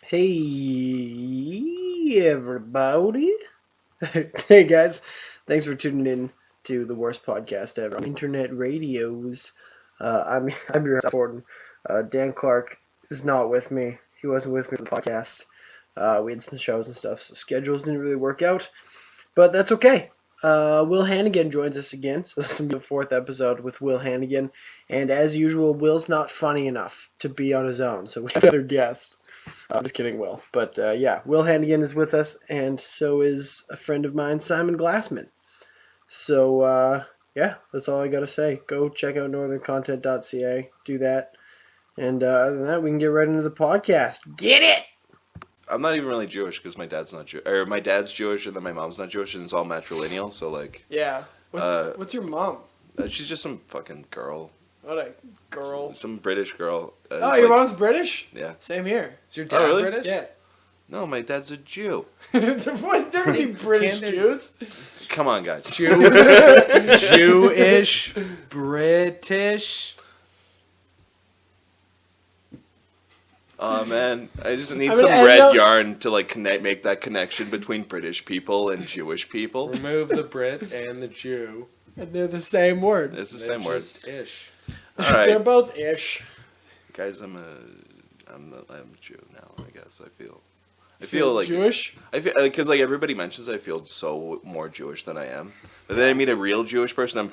Hey, everybody. Hey, guys. Thanks for tuning in to the worst podcast ever on internet radios. I'm your host, Gordon. Dan Clark is not with me. He wasn't with me for the podcast. We had some shows and stuff, so schedules didn't really work out. But that's okay. Will Hannigan joins us again, so this will be the fourth episode with Will Hannigan. And as usual, Will's not funny enough to be on his own, so we have another guest. I'm just kidding, Will. But yeah, Will Hannigan is with us, and so is a friend of mine, Simon Glassman. So yeah, that's all I got to say. Go check out northerncontent.ca. Do that. And other than that, we can get right into the podcast. Get it! I'm not even really Jewish because my dad's not Jewish. Or my dad's Jewish and then my mom's not Jewish, and it's all matrilineal. So like, Yeah. What's your mom? she's just some fucking girl, What a girl. some British girl. Oh, your mom's British? Yeah. Same here. Is your dad really? British? Yeah. No, my dad's a Jew. What? There be British Can't- Jews? Come on, guys. Jewish, British. Oh man, I just need mean, some I red know- yarn to like make that connection between British people and Jewish people. Remove the Brit and the Jew. And they're the same word. It's the They're same word. just ish. All They're right, both ish. guys. I'm a Jew now. I guess I feel like Jewish? I feel because like everybody mentions I feel so more Jewish than I am. But then I meet a real Jewish person. I'm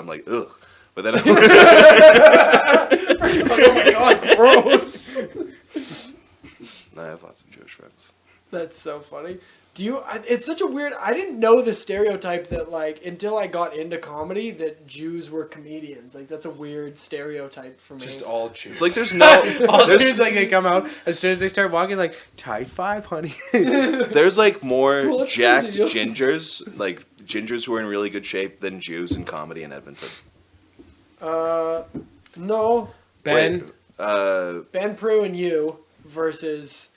like ugh. But then Oh my god, gross. I have lots of Jewish friends. That's so funny. It's such a weird, I didn't know the stereotype that like, until I got into comedy, that Jews were comedians. Like, that's a weird stereotype for me. Just all Jews. It's like there's no all there's, Jews, like they come out as soon as they start walking, like tight five, honey. there's like more Well, that's jacked crazy. gingers, like gingers who are in really good shape than Jews in comedy in Edmonton. No. Ben, Wait, Ben Prue and you versus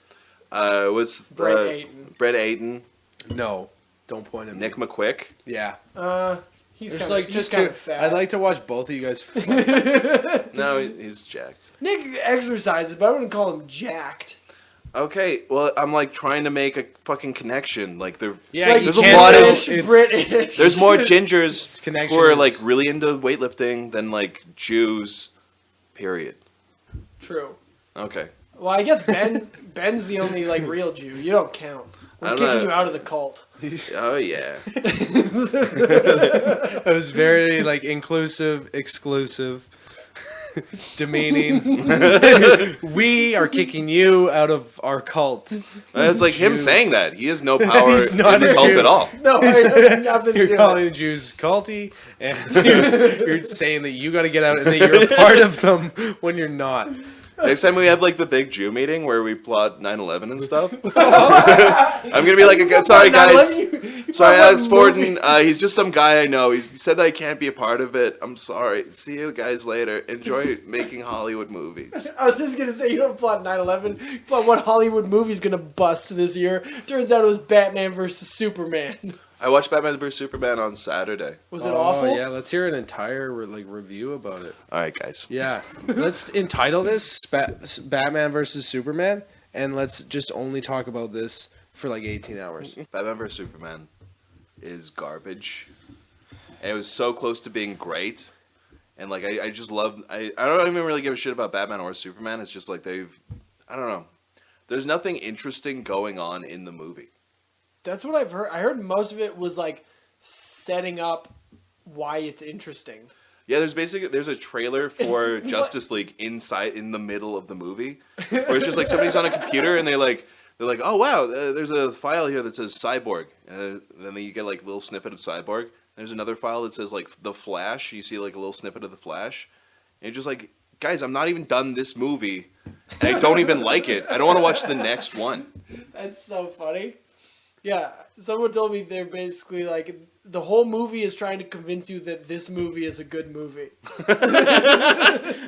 what's Brett Ayton. Brett Ayton, no, don't point at me. Nick McQuick. Yeah, He's There's kind like of just kind two. of fat. I'd like to watch both of you guys. Fight. No, he's jacked. Nick exercises, but I wouldn't call him jacked. Okay, well, I'm like trying to make a fucking connection. Like Yeah, Like, you there's a can't- lot of- it's- British. there's more gingers It's connection who are is- like really into weightlifting than like Jews. Period. True. Okay. Well, I guess Ben's the only like real Jew. You don't count. I We're don't kicking know. you out of the cult. Oh yeah. It was very like inclusive, exclusive, demeaning. We are kicking you out of our cult. It's like him Jews. saying that. He has no power He's not in the a cult Jew. at all. No, I have nothing to do You're with calling it. the Jews culty, and you're saying that you got to get out and that you're a part of them when you're not. Next time we have like the big Jew meeting where we plot 9/11 and stuff, I'm gonna be like, sorry guys, sorry Alex Forden, he's just some guy I know. He said that I can't be a part of it. I'm sorry. See you guys later. Enjoy making Hollywood movies. I was just gonna say you don't plot 9/11, but what Hollywood movie's gonna bust this year? Turns out it was Batman versus Superman. I watched Batman vs Superman on Saturday. Was it awful? Yeah, let's hear an entire review about it. All right, guys. Yeah, let's entitle this Batman versus Superman, and let's just only talk about this for like 18 hours. Batman vs Superman is garbage. And it was so close to being great. And like I just love I don't even really give a shit about Batman or Superman. It's just like I don't know. There's nothing interesting going on in the movie. That's what I've heard. I heard most of it was like setting up why it's interesting. Yeah, there's a trailer for Justice League in the middle of the movie, where it's just like somebody's on a computer and they're like, oh wow, there's a file here that says Cyborg, and then you get like a little snippet of Cyborg. There's another file that says like the Flash. You see like a little snippet of the Flash, and you're just like, guys, I'm not even done this movie, and I don't even like it. I don't want to watch the next one. That's so funny. Yeah, someone told me they're basically like, the whole movie is trying to convince you that this movie is a good movie.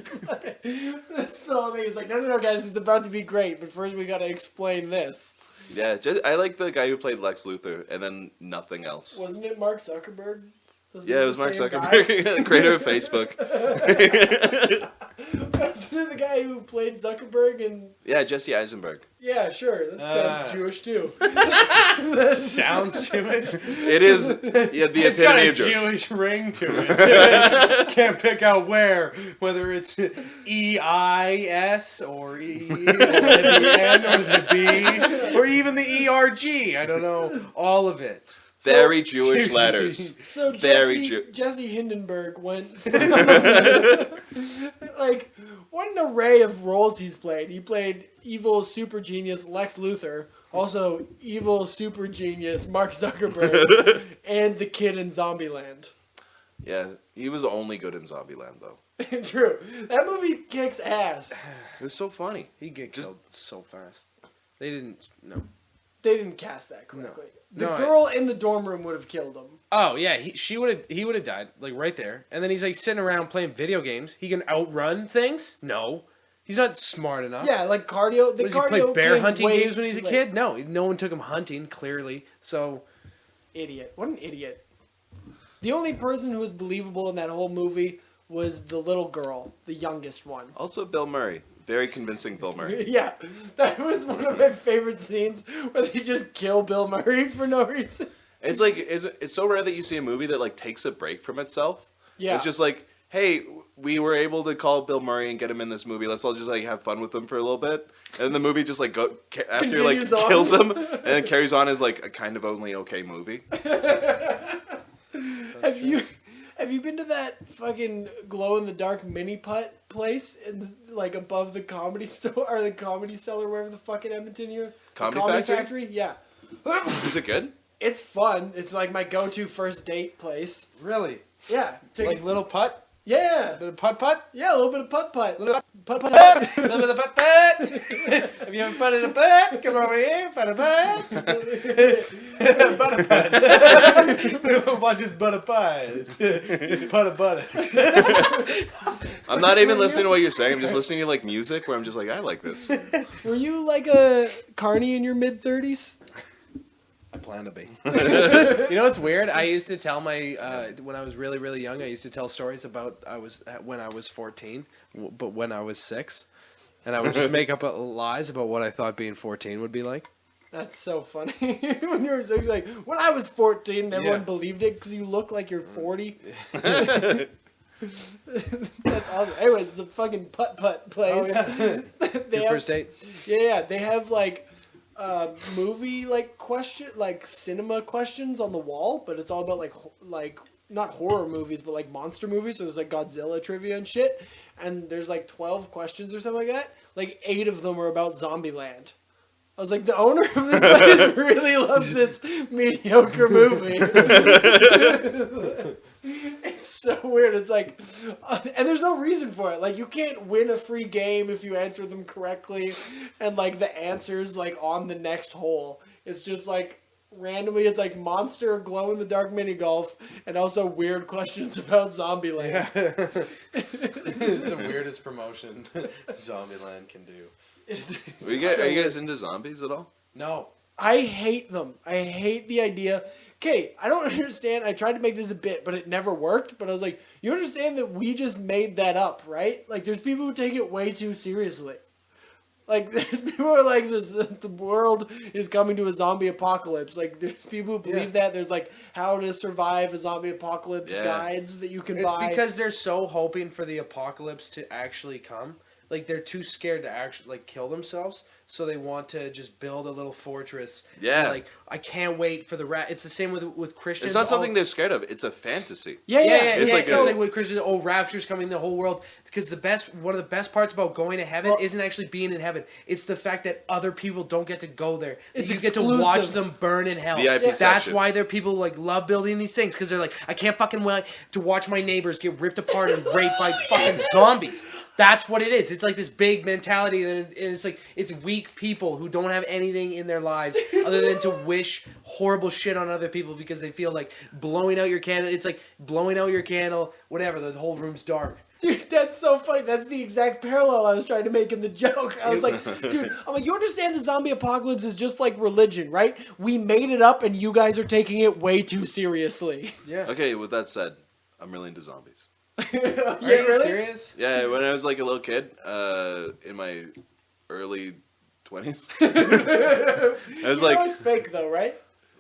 That's the whole thing. It's like, no, guys, it's about to be great, but first we gotta explain this. Yeah, I like the guy who played Lex Luthor, and then nothing else. Wasn't it Mark Zuckerberg? Yeah, it was Mark Zuckerberg, creator of Facebook. Wasn't it the guy who played Zuckerberg and... Yeah, Jesse Eisenberg. Yeah, sure. That sounds Jewish too. Sounds Jewish. It is, yeah, the It's got epitome a of Jewish. Jewish ring to it. Can't pick out whether it's E-I-S or E or the N or the B or even the ERG. I don't know all of it. Very Jewish letters. So Very Jesse Hindenburg went like, what an array of roles he's played. He played evil super genius Lex Luthor, also evil super genius Mark Zuckerberg, and the kid in Zombieland. Yeah, he was only good in Zombieland, though. True. That movie kicks ass. It was so funny. He get killed so fast. They didn't. No. They didn't cast that correctly. No. The girl in the dorm room would have killed him. Oh yeah, he would have died like right there. And then he's like sitting around playing video games. He can outrun things? No, he's not smart enough. Yeah, like cardio. The Does he cardio play bear came hunting way games when he's a too late. kid? No one took him hunting clearly. So Idiot. What an idiot. The only person who was believable in that whole movie was the little girl, the youngest one. Also, Bill Murray. Very convincing Bill Murray. Yeah, that was one of my favorite scenes where they just kill Bill Murray for no reason. It's like, it's so rare that you see a movie that like takes a break from itself. Yeah. It's just like, hey, we were able to call Bill Murray and get him in this movie. Let's all just like have fun with him for a little bit. And the movie just like after like Continues on. kills him and then carries on as like a kind of only okay movie. Have you been to that fucking glow in the dark mini putt place in like above the comedy store or the comedy cellar, wherever the fucking Edmonton you're? Comedy Factory? Factory? Yeah. Is it good? It's fun. It's like my go-to first date place. really, Yeah. like little putt, Yeah. bit of putt. Yeah, a little bit of putt-putt. Little Putt-putt. little bit of putt. Have you ever putted a putt? Come over here, putt a putt. Butter putt. Watch this butter putt. It's putter butter. I'm not even listening to what you're saying. I'm just listening to like music where I'm just like, I like this. Were you like a carny in your mid-30s? I plan to be. You know what's weird? I used to tell my when I was really really young. I used to tell stories about when I was 14, but when I was 6, and I would just make up lies about what I thought being 14 would be like. That's so funny. When you were 6, like, when I was 14, and everyone Yeah. believed it because you look like you're 40. That's awesome. Anyways, the fucking putt-putt place. Oh, They Your have, first date? yeah, they have like movie like cinema questions on the wall, but it's all about like not horror movies, but like monster movies. So there's like Godzilla trivia and shit, and there's like 12 questions or something like that. Like 8 of them are about Zombieland. I was like, the owner of this place really loves this mediocre movie. It's so weird. It's like, and there's no reason for it. Like, you can't win a free game if you answer them correctly, and like the answers like on the next hole. It's just like randomly. It's like monster, glow in the dark mini golf, and also weird questions about Zombieland. It's the weirdest promotion Zombieland can do. Are you guys into zombies at all? No. I hate them. I hate the idea. Okay, I don't understand. I tried to make this a bit, but it never worked. But I was like, you understand that we just made that up, right? Like, there's people who take it way too seriously. Like, there's people who are like, the world is coming to a zombie apocalypse. Like, there's people who believe that. There's, like, how to survive a zombie apocalypse guides that you can buy. It's because they're so hoping for the apocalypse to actually come. Like, they're too scared to actually, like, kill themselves. So they want to just build a little fortress. Yeah. And, like, I can't wait for the It's the same with Christians. It's not something they're scared of. It's a fantasy. Yeah. It's like like with Christians, rapture's coming, the whole world. Because one of the best parts about going to heaven isn't actually being in heaven. It's the fact that other people don't get to go there. It's you exclusive. get to watch them burn in hell. VIP That's section. why people like love building these things. Because they're like, I can't fucking wait to watch my neighbors get ripped apart and raped by fucking zombies. That's what it is. It's like this big mentality, and it's like it's weak people who don't have anything in their lives other than to wish horrible shit on other people because they feel like blowing out your candle. It's like blowing out your candle, whatever. The whole room's dark. Dude, that's so funny. That's the exact parallel I was trying to make in the joke. I was like, dude, I'm like, you understand the zombie apocalypse is just like religion, right? We made it up, and you guys are taking it way too seriously. Yeah. Okay, with that said, I'm really into zombies. Are you really? serious? Yeah, when I was like a little kid, in my early 20s, I was like, it's fake though, right?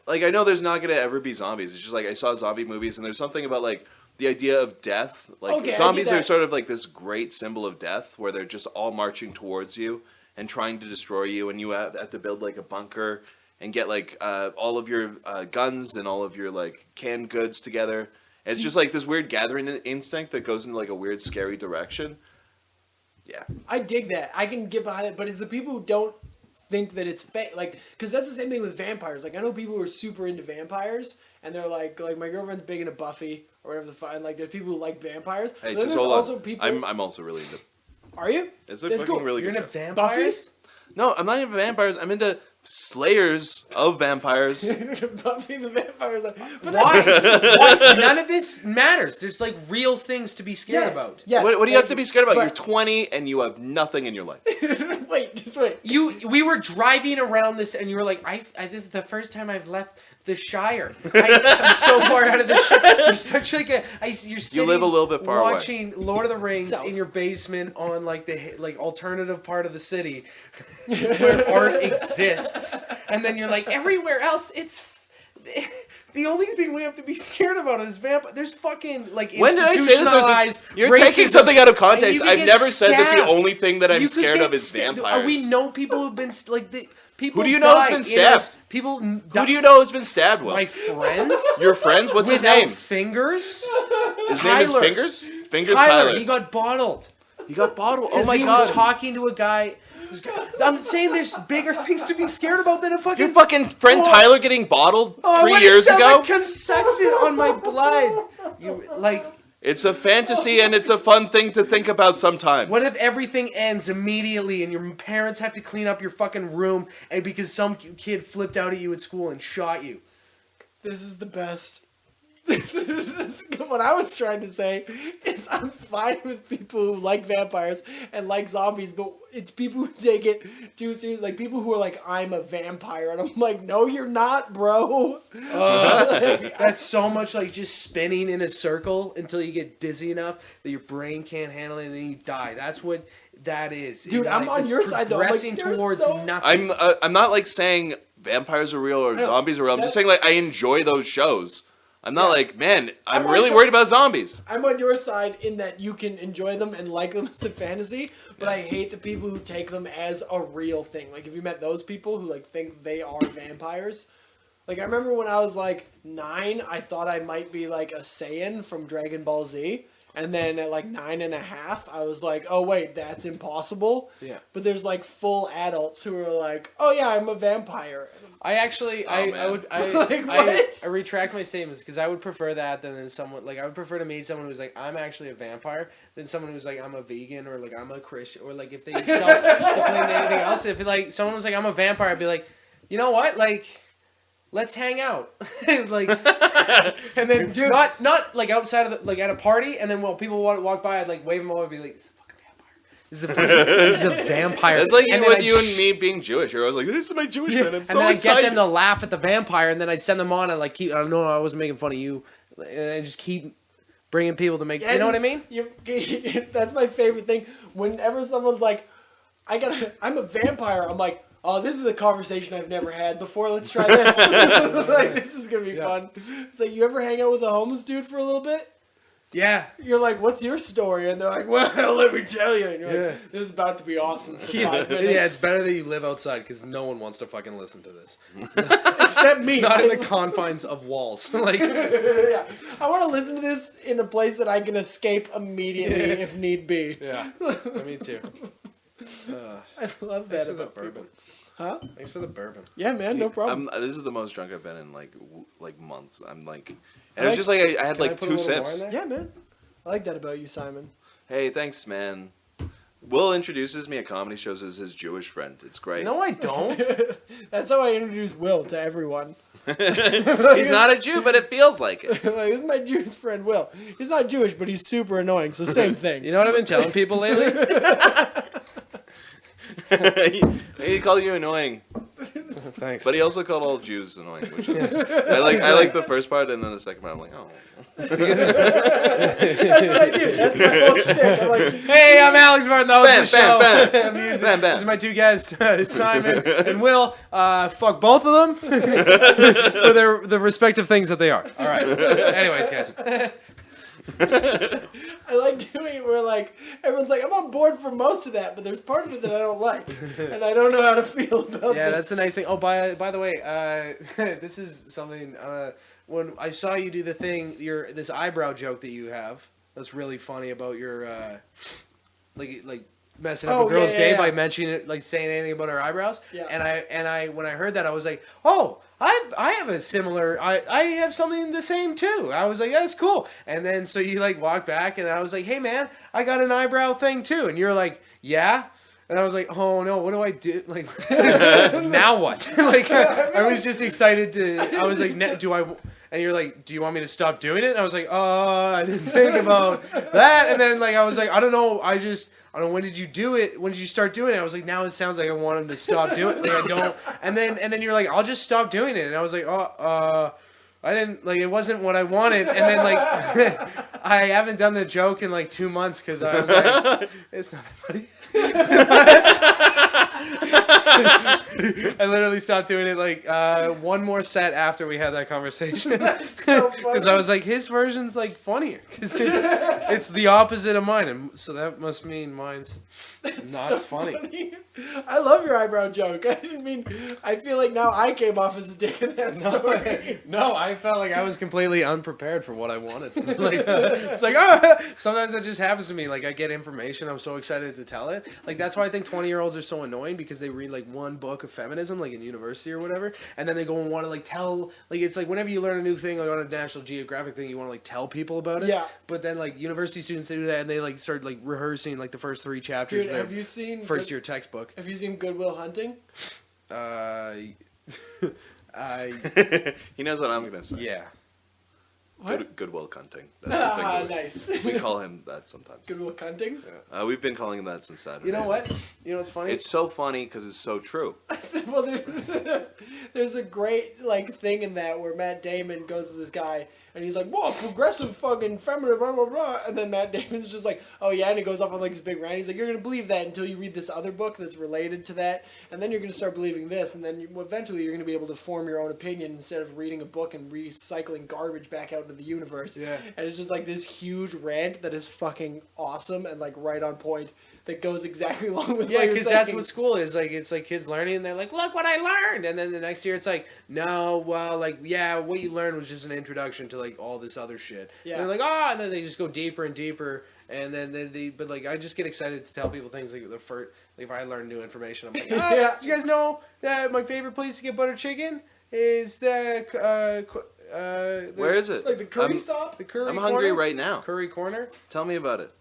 like I know there's not gonna ever be zombies. It's just like I saw zombie movies, and there's something about like the idea of death. Like Okay, I zombies get that. are sort of like this great symbol of death, where they're just all marching towards you and trying to destroy you, and you have to build like a bunker and get like all of your guns and all of your like canned goods together. And it's just like this weird gathering instinct that goes into like a weird, scary direction. Yeah. I dig that. I can get behind it, but it's the people who don't think that it's fake, like, because that's the same thing with vampires. Like, I know people who are super into vampires, and they're like my girlfriend's big into Buffy or whatever the fuck. And like, there's people who like vampires. Hey, But then just there's hold also on. people. I'm also really into. Are you? It's a That's fucking cool. really You're good into show. vampires? No, I'm not into vampires. I'm into slayers of vampires. Buffy the vampires. But Why? Why? None of this matters. There's like real things to be scared Yes. about. Yes. What do you have to be scared about? But- You're 20 and you have nothing in your life. Wait, just wait. We were driving around this, and you were like, I this is the first time I've left the Shire. I'm so far out of the Shire. You're such like you're sitting, live a little bit far away. watching Lord of the Rings South. in your basement on like the like alternative part of the city where art exists, and then you're like, everywhere else it's. The only thing we have to be scared about is vampire. There's fucking like When did I say that institutionalized you're taking racism, something out of and context. you can I've get never said that the stabbed. only thing that I'm You could scared get of is stabbed. vampires. We know people who've been like the people. Who do you know has die been in stabbed? us. People. Who do you know has been stabbed, Will? My friends. Your friends? What's his without name? fingers. His name is Tyler. Fingers? Fingers Tyler. Tyler. He got bottled. He got bottled. Oh Because my he god. was talking to a guy. I'm saying there's bigger things to be scared about than a fucking. Your fucking friend Oh. Tyler getting bottled Oh, 3 what years it sound ago? like Consexit on my blood. You like. It's a fantasy and it's a fun thing to think about sometimes. What if everything ends immediately and your parents have to clean up your fucking room and because some kid flipped out at you at school and shot you? This is the best. What I was trying to say is I'm fine with people who like vampires and like zombies, but it's people who take it too serious. Like people who are like, I'm a vampire, and I'm like, no, you're not, bro. That's so much like just spinning in a circle until you get dizzy enough that your brain can't handle it and then you die. That's what that is. Dude, And, I'm like, on it's your side, though. I'm like, progressing they're towards so- nothing. I'm not like saying vampires are real or know. zombies are real. I'm just saying like I enjoy those shows. I'm not Yeah. like, man, I'm I'm really on- worried about zombies. I'm on your side in that you can enjoy them and like them as a fantasy, but I hate the people who take them as a real thing. Like, if you met those people who like think they are vampires, like I remember when I was like 9, I thought I might be like a Saiyan from Dragon Ball Z, and then at like 9.5, I was like, oh wait, that's impossible. Yeah. But there's like full adults who are like, oh yeah, I'm a vampire. I actually, I man. would, Like, what? I retract my statements because I would prefer that than someone like I would prefer to meet someone who's like I'm actually a vampire than someone who's like I'm a vegan or like I'm a Christian or like if they self-proclaim anything else. If like someone was like I'm a vampire, I'd be like, you know what, like let's hang out, like, and then Dude. not like outside of the, like at a party, and then while people walk by, I'd like wave them over and be like. This is a fucking, this is a vampire. That's like And you then with you and me being Jewish. You're always like, this is my Jewish friend. I'm and so then I'd excited. get them to laugh at the vampire, and then I'd send them on and like keep. I don't know. I wasn't making fun of you, and I just keep bringing people to make. You know what I mean? That's my favorite thing. Whenever someone's like, I'm a vampire. I'm like, oh, this is a conversation I've never had before. Let's try this. Like, this is gonna be fun. It's like, you ever hang out with a homeless dude for a little bit? Yeah. You're like, what's your story? And they're like, well, let me tell you. And you're Yeah. like, this is about to be awesome for 5 minutes. Yeah, it's better that you live outside because no one wants to fucking listen to this. Except me. Not in the confines of walls. Like, Yeah. I want to listen to this in a place that I can escape immediately if need be. yeah, me too. I love that Thanks for the about bourbon. people. Huh? Thanks for the bourbon. Yeah, man, no problem. This is the most drunk I've been in like months. I'm like, I and it was like- just like I had Can I like put a 2 little more in sips. there? Yeah, man. I like that about you, Simon. Hey, thanks, man. Will introduces me at comedy shows as his Jewish friend. It's great. No, I don't. That's how I introduce Will to everyone. He's not a Jew, but it feels like it. Like, this is my Jewish friend, Will. He's not Jewish, but he's super annoying, so same thing. You know what I've been telling people lately? He called you annoying, Thanks. but he also called all Jews annoying, which is I like the first part, and then the second part I'm like, oh. That's what I do. That's my whole shit. I'm like, Hey, I'm Alex Martin. That was the show. Bam. These Bam. are my two guys, Simon and Will. Fuck both of them for the respective things that they are. All right. Anyways, guys. I like doing it where like everyone's like, I'm on board for most of that, but there's part of it that I don't like, and I don't know how to feel about. Yeah, this. that's a nice thing. Oh, by the way, this is something. When I saw you do the thing, this eyebrow joke that you have, that's really funny about your like messing up a girl's day by mentioning it, like saying anything about her eyebrows. Yeah. And I when I heard that, I was like, oh, I have a similar. I have something the same too. I was like, yeah, that's cool. And then so you like walk back, and I was like, hey man, I got an eyebrow thing too. And you're like, yeah. And I was like, oh no, what do I do? Like, now what? Like, I was just excited to. I was like, do I? And you're like, do you want me to stop doing it? And I was like, I didn't think about that. And then like I was like, I don't know. I don't know, when did you do it? When did you start doing it? I was like, now it sounds like I want him to stop doing it. Like I don't. And then you're like, I'll just stop doing it. And I was like, I didn't, like, it wasn't what I wanted. And then like, I haven't done the joke in like 2 months because I was like, it's not funny. I literally stopped doing it like one more set after we had that conversation. That's so funny. Because I was like, his version's like funnier. Because it's the opposite of mine. And so that must mean mine's not so funny. I love your eyebrow joke. I didn't mean. I feel like now I came off as a dick in that story. No, I felt like I was completely unprepared for what I wanted. Like, it's like, sometimes that just happens to me. Like, I get information, I'm so excited to tell it. Like, that's why I think 20-year-olds are so annoying, because they read like one book of feminism, like in university or whatever, and then they go and want to like tell. Like, it's like whenever you learn a new thing, like on a National Geographic thing, you want to like tell people about it. Yeah. But then like university students, they do that, and they like start like rehearsing like the first 3 chapters. Dude, of their have you seen first year textbook? Have you seen Good Will Hunting? He knows what I'm gonna say. Yeah. What? Goodwill Cunting. That's the thing Nice. we call him that sometimes. Good Will Hunting? We've been calling him that since Saturday. You know what? You know what's funny? It's so funny because it's so true. Well, there's a great like thing in that where Matt Damon goes to this guy and he's like, "Whoa, progressive fucking feminine, blah blah blah," and then Matt Damon's just like, "Oh yeah," and he goes off on like this big rant. He's like, "You're gonna believe that until you read this other book that's related to that, and then you're gonna start believing this, and then eventually you're gonna be able to form your own opinion instead of reading a book and recycling garbage back out into the universe." Yeah. And it's just like this huge rant that is fucking awesome and like right on point. That goes exactly along with Yeah, what you're because saying. that's what school is. Like, it's like kids learning, and they're like, look what I learned. And then the next year, it's like, no, well, like, yeah, what you learned was just an introduction to, like, all this other shit. Yeah. And they're like, and then they just go deeper and deeper. And then but, like, I just get excited to tell people things like the first, like, if I learn new information, I'm like, Yeah. you guys know that my favorite place to get butter chicken is Where is it? Like the curry stop? The curry I'm corner? hungry right now. Curry corner? Tell me about it.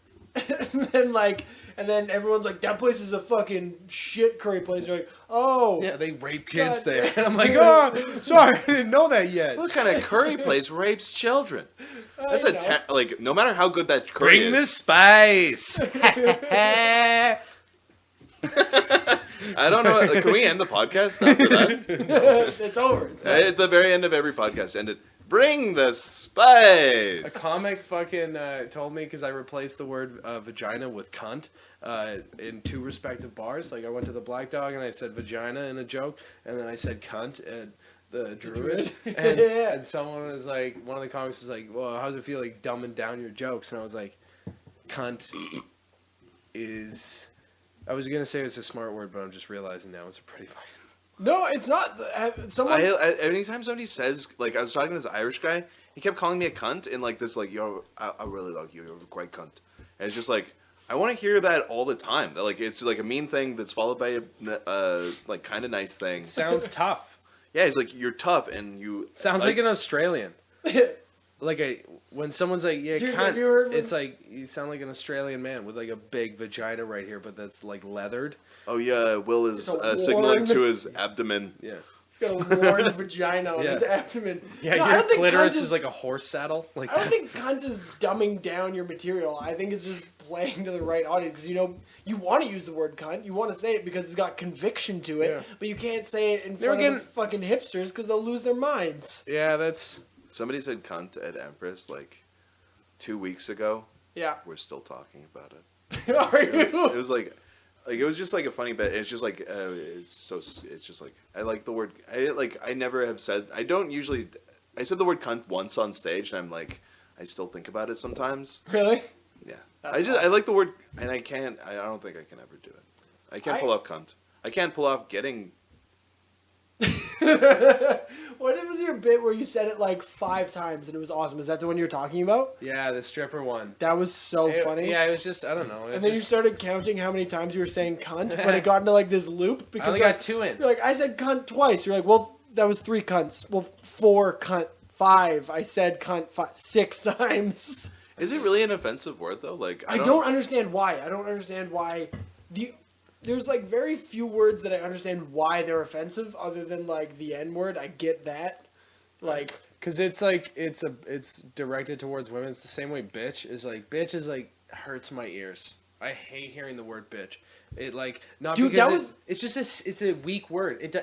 and then everyone's like, that place is a fucking shit curry place. You're like, oh. Yeah, they rape kids God. there. And I'm like, oh, sorry, I didn't know that yet. What kind of curry place rapes children? That's you know. like, no matter how good that curry Bring is. the spice. I don't know. Like, can we end the podcast after that? It's over. It's At the very end of every podcast, end it. Bring the spice. A comic fucking told me, because I replaced the word vagina with cunt in 2 respective bars. Like, I went to the Black Dog and I said vagina in a joke, and then I said cunt at the Druid. And, Yeah. and someone was like, one of the comics was like, well, how does it feel like dumbing down your jokes? And I was like, cunt is... I was going to say it's a smart word, but I'm just realizing now it's a pretty fine... No, it's not. Someone. Anytime somebody says, like, I was talking to this Irish guy, he kept calling me a cunt in, like, this, like, yo, I really like you, you're a great cunt. And it's just, like, I want to hear that all the time. That, like, it's, like, a mean thing that's followed by a like, kind of nice thing. Sounds tough. Yeah, he's like, you're tough, and you... Sounds like an Australian. Like when someone's like, yeah, Dude, cunt, have you heard it's like, you sound like an Australian man with like a big vagina right here, but that's like leathered. Oh, yeah, Will is It's a signaling worn- to his abdomen. Yeah. He's got a worn vagina on his abdomen. Yeah, No, I your don't think clitoris cunt is like a horse saddle. Like I don't think cunt is dumbing down your material. I think it's just playing to the right audience. Because, you know, you want to use the word cunt. You want to say it because it's got conviction to it. Yeah. But you can't say it in front of the fucking hipsters because they'll lose their minds. Yeah, that's... Somebody said cunt at Empress, like, 2 weeks ago. Yeah. We're still talking about it. Are you? It was like it was just like a funny bit. It's just like it's just like I like the word. I never have said. I don't usually. I said the word cunt once on stage, and I'm like, I still think about it sometimes. Really? Yeah. That's I like the word, and I can't. I don't think I can ever do it. I can't pull off cunt. I can't pull off getting. What was your bit where you said it like 5 times and it was awesome? Is that the one you're talking about? Yeah, the stripper one. That was so funny. Yeah, it was just, I don't know. And then you started counting how many times you were saying cunt, but it got into like this loop because I only got 2 in. you're like, I said cunt twice. You're like, well, that was 3 cunts. Well, 4 cunt, 5. I said cunt 6 times. Is it really an offensive word though? Like I don't understand why. I don't understand why there's like very few words that I understand why they're offensive other than like the N word. I get that. Like, cuz it's like it's directed towards women. It's the same way bitch is like hurts my ears. I hate hearing the word bitch. It like not dude, because it's just it's a weak word. It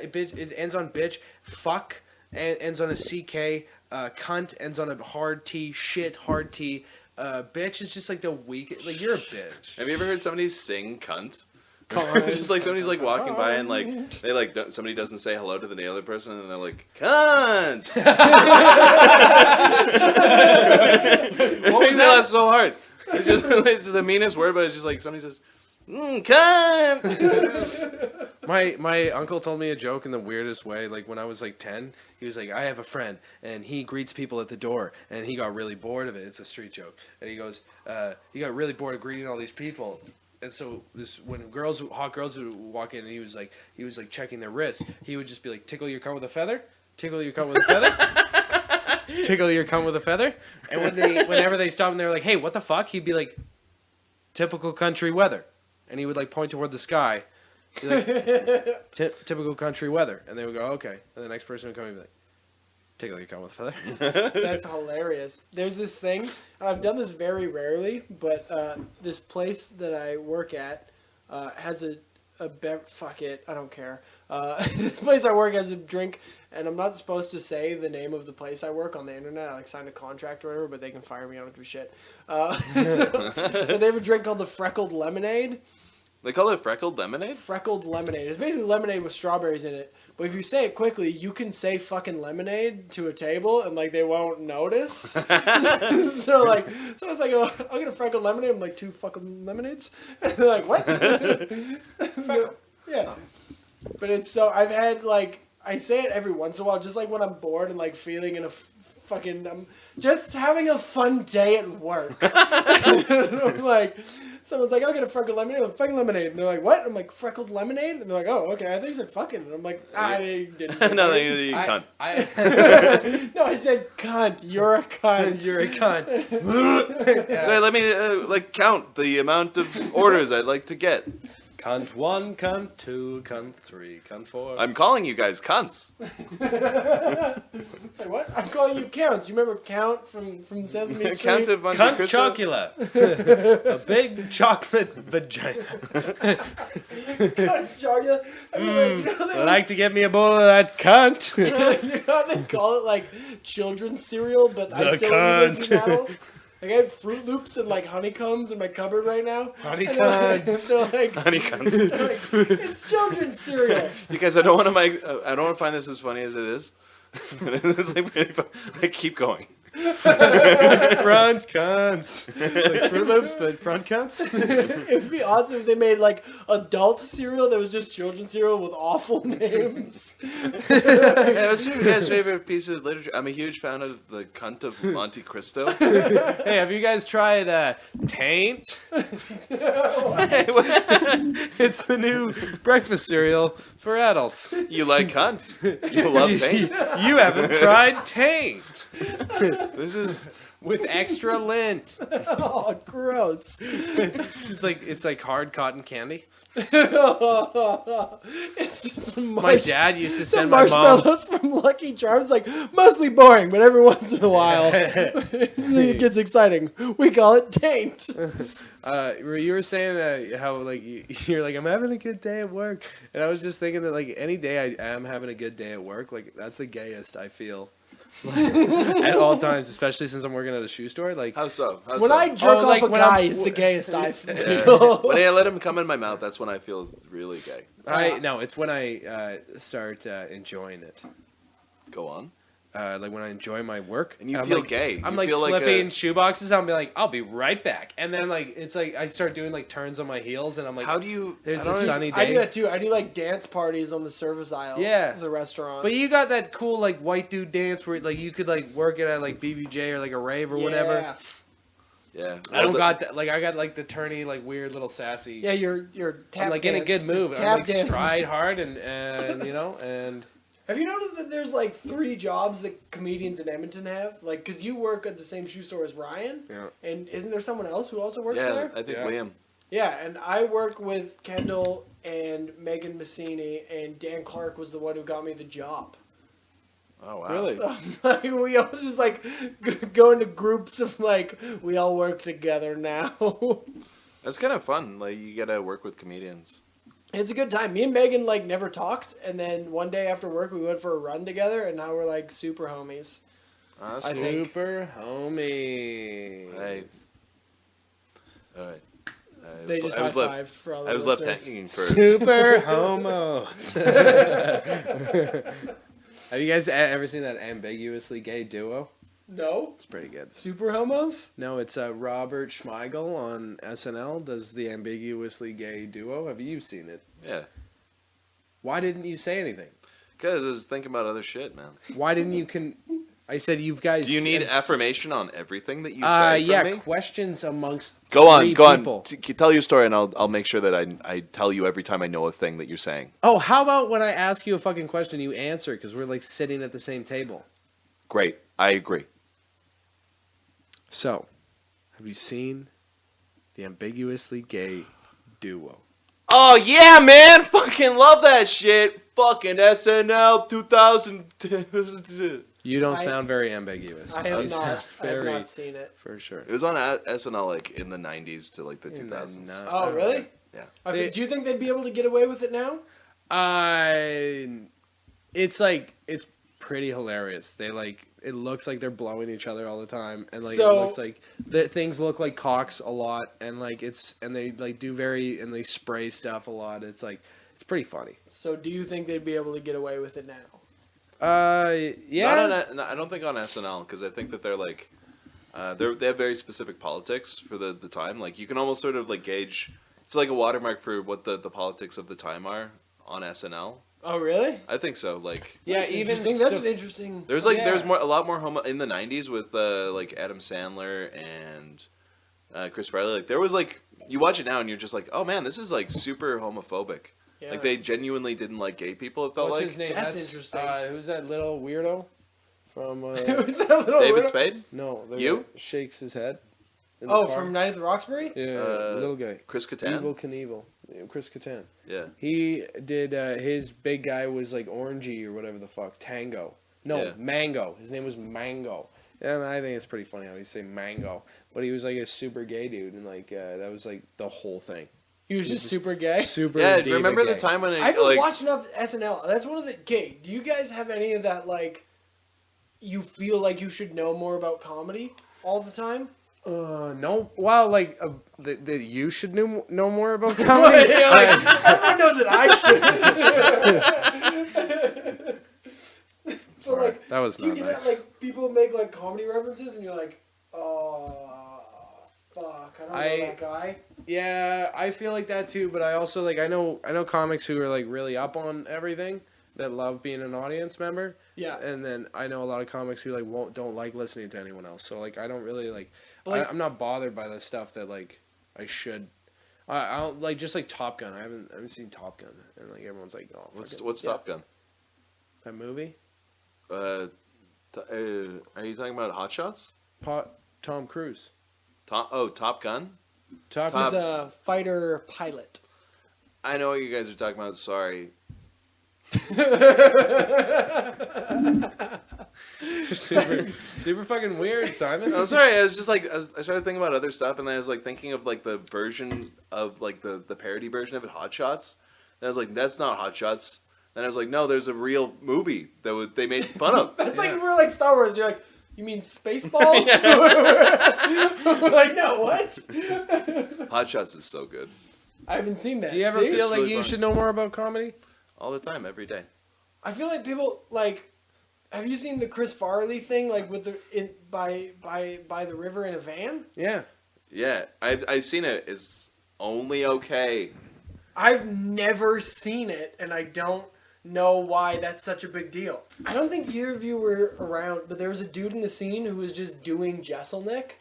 ends on bitch, fuck ends on a ck, cunt ends on a hard t, shit hard t. Bitch is just like the weak. Like you're a bitch. Have you ever heard somebody sing cunt? It's just like somebody's like walking by and like they like somebody doesn't say hello to the other person and they're like cunt. What makes me laugh so hard? It's just it's the meanest word, but it's just like somebody says cunt. My uncle told me a joke in the weirdest way. Like when I was like 10, he was like, I have a friend and he greets people at the door and he got really bored of it. It's a street joke. And he goes, he got really bored of greeting all these people. And so when hot girls would walk in and he was like checking their wrist, he would just be like, tickle your cunt with a feather, tickle your cunt with a feather, tickle your cunt with a feather. And whenever they stopped and they were like, hey, what the fuck? He'd be like, typical country weather. And he would like point toward the sky. Be like, typical country weather. And they would go, okay. And the next person would come and be like, tickle your cunt with a feather. that's hilarious. There's this thing, and I've done this very rarely, but this place that I work at has fuck it, I don't care. The place I work has a drink, and I'm not supposed to say the name of the place I work on the internet. I like signed a contract or whatever, but they can fire me. I don't give a shit. But they have a drink called the Freckled Lemonade. They call it freckled lemonade? Freckled lemonade. It's basically lemonade with strawberries in it. But if you say it quickly, you can say fucking lemonade to a table and like they won't notice. So like someone's like, oh, I'll get a freckled lemonade. I'm like, 2 fucking lemonades? And they're like, what? Yeah. But it's so I've had like I say it every once in a while, just like when I'm bored and like feeling in a fucking I'm just having a fun day at work. I'm like someone's like, I'll get a freckled lemonade with fucking lemonade. And they're like, what? I'm like, freckled lemonade? And they're like, oh, okay. I think you said fucking. And I'm like, I didn't. No, you cunt. No, I said cunt. You're a cunt. You're a cunt. So let me count the amount of orders I'd like to get. Cunt 1, cunt 2, cunt 3, cunt 4. I'm calling you guys cunts. Wait, what? I'm calling you counts. You remember Count from Sesame Street? Count of Monte Cunt Cristo? chocula. A big chocolate vagina. Cunt chocolate. I mean, like, you know, I'd like to get me a bowl of that cunt. you know how they call it like children's cereal, but I The still cunt. eat this in adult? Like I have Fruit Loops and like honeycombs in my cupboard right now. Honeycombs. Honeycombs. It's children's cereal. You guys, I don't want to find this as funny as it is. It's like really fun. Like, keep going. Front cunts. Like Fruit Loops, but front cunts? It'd be awesome if they made like adult cereal that was just children's cereal with awful names. Yeah, what's your guys' favorite piece of literature? I'm a huge fan of the cunt of Monte Cristo. Hey, have you guys tried Taint? It's the new breakfast cereal for adults. You like cunt? You love taint? You haven't tried Taint. This is With extra lint. Oh, gross. It's like hard cotton candy. It's just My dad used to the send my mom. marshmallows from Lucky Charms, like mostly boring, but every once in a while it gets exciting. We call it taint. You were saying how like you're like, I'm having a good day at work, and I was just thinking that like any day I am having a good day at work, like that's the gayest I feel. at all times, especially since I'm working at a shoe store. Like, How so? How When so? I jerk Oh, like off a when guy, I'm- it's the gayest I Yeah. feel. When I let him come in my mouth, that's when I feel really gay. no, it's when I start enjoying it. Go on. Like when I enjoy my work, And you I'm feel like, gay. I'm You like feel like flipping a- shoeboxes. I'll be like, I'll be right back, and then like it's like I start doing like turns on my heels, and I'm like, How do you? There's I a don't sunny I do day. that too. I do like dance parties on the service aisle Yeah. of the restaurant. But you got that cool like white dude dance where like you could like work it at like BBJ or like a rave or whatever. Yeah. Yeah. I don't got that. Like I got like the turny like weird little sassy. Yeah, you're tap I'm like dance. in a good move. Your I'm tap like dance. stride hard and you know and Have you noticed that there's like 3 jobs that comedians in Edmonton have? Like, because you work at the same shoe store as Ryan, yeah. and isn't there someone else who also works Yeah, there? I think Yeah. Liam. Yeah, and I work with Kendall and Megan Massini, and Dan Clark was the one who got me the job. Oh wow. Really? So, like, we all just like go into groups of like we all work together now. That's kind of fun. Like you gotta work with comedians. It's a good time. Me and Megan like never talked, and then one day after work we went for a run together, and now we're like super homies. That's I cool. think- Super homie. Right. All right. They just high fived for all the I was left listeners. hanging for. Super homos. Have you guys ever seen that ambiguously gay duo? No, It's pretty good. super homos. No, it's Robert Schmeigel on SNL does the ambiguously gay duo. Have you seen it? Yeah. Why didn't you say anything? Because I was thinking about other shit, man. Why didn't you I said you guys. Do you need have affirmation on everything that you say from yeah, me? questions amongst. Go on, three go people. on. Tell your story, and I'll make sure that I tell you every time I know a thing that you're saying. Oh, how about when I ask you a fucking question, you answer because we're like sitting at the same table. Great, I agree. So, have you seen the ambiguously gay duo? Oh yeah, man! Fucking love that shit. Fucking SNL 2000. You don't I- sound very ambiguous. I You have sound not. I have very- not seen it. for sure. It was on SNL like in the 90s to like the In the 2000s. ni- Oh, really? Yeah. Do you think they'd be able to get away with it now? It's like it's pretty hilarious. They like it looks like they're blowing each other all the time, and like So- it looks like the things look like cocks a lot, and like and they like do and they spray stuff a lot. It's like it's pretty funny. So do you think they'd be able to get away with it now? Yeah. I don't think on SNL because I think that they're like they have very specific politics for the time. Like you can almost sort of like gauge. It's like a watermark for what the politics of the time are on SNL. Oh, really? I think so. Like Yeah, That's even interesting. That's stuff- an interesting. there's like Yeah. there's a lot more homo in the 90s with like Adam Sandler and Chris Farley. Like there was like you watch it now and you're just like, oh man, this is like super homophobic. Yeah. Like they genuinely didn't like gay people. It felt What's like his name? That's interesting. Who's that little weirdo from? Was that a little David weird? Spade, No, the You? guy shakes his head. in the Oh, car. from Night at the Roxbury? Yeah, little guy. Chris Kattan. Evil Knievel. Yeah, Chris Kattan. Yeah. He did his big guy was like Orangey or whatever the fuck. Tango. No, Yeah. Mango. His name was Mango. And I think it's pretty funny how you say Mango. But he was like a super gay dude, and like that was like the whole thing. He was just super gay. Super. Yeah, diva remember the gay. time when I it, haven't like watched enough SNL. That's one of the. Okay, do you guys have any of that, like, you feel like you should know more about comedy all the time? No. Well, like that you should know more about comedy. Yeah, like, everyone knows that I should. So, like, That was do you not get nice. that, like, people make, like, comedy references and you're like, oh, fuck, I don't know that guy. Yeah, I feel like that too, but I also like I know comics who are like really up on everything that love being an audience member. Yeah. And then I know a lot of comics who like don't like listening to anyone else. So like I don't really like, Like- I'm not bothered by the stuff that like I should. I don't like just like Top Gun. I haven't seen Top Gun, and like everyone's like, oh, what's fuck it. Top Gun? That movie? Are you talking about Hot Shots? Tom Cruise. Top Gun. Top He's Top- a fighter pilot. I know what you guys are talking about. Sorry. super fucking weird, Simon. I'm sorry. I was just like I started thinking about other stuff, and then I was like thinking of like the version of like the parody version of it, Hot Shots. And I was like, that's not Hot Shots. Then I was like, no, there's a real movie that they made fun of. That's like we're like Star Wars. You're like, you mean Spaceballs? We're like, no, what? Hot Shots is so good. I haven't seen that. Do you ever See? feel like really you fun. should know more about comedy? All the time, every day. I feel like people like. Have you seen the Chris Farley thing? Like with by the river in a van. Yeah. Yeah, I've seen it. It's only okay. I've never seen it, and I don't know why that's such a big deal. I don't think either of you were around, but there was a dude in the scene who was just doing Jesselnick,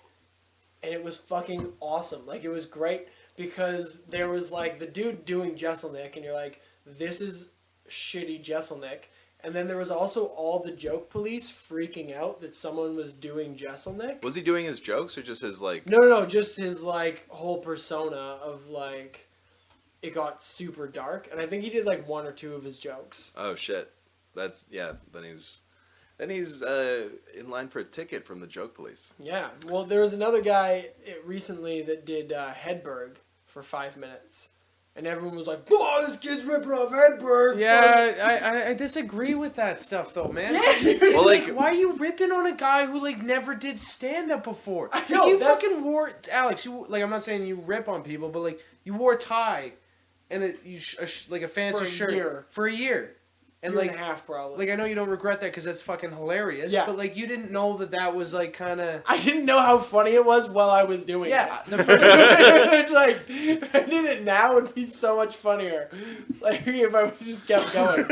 and it was fucking awesome. Like, it was great because there was, like, the dude doing Jesselnick, and you're like, this is shitty Jesselnick. And then there was also all the joke police freaking out that someone was doing Jesselnick. Was he doing his jokes or just his, like... No, just his, like, whole persona of, like... It got super dark, and I think he did like one or two of his jokes. Oh shit, that's yeah. Then he's in line for a ticket from the joke police. Yeah, well, there was another guy recently that did Hedberg for 5 minutes, and everyone was like, "Oh, this kid's ripping off Hedberg." Yeah, I disagree with that stuff though, man. Yeah, It's Well, like, like- why are you ripping on a guy who like never did stand up before? I Like, know, you that's- fucking wore Alex. You like I'm not saying you rip on people, but like you wore a tie and like a fancy For a shirt year. for a year, and Year like and a half probably. like I know you don't regret that because that's fucking hilarious. Yeah. But like you didn't know that was like kind of. I didn't know how funny it was while I was doing Yeah, it. the first It's like, if I did it now, it would be so much funnier. Like, if I would've just kept going.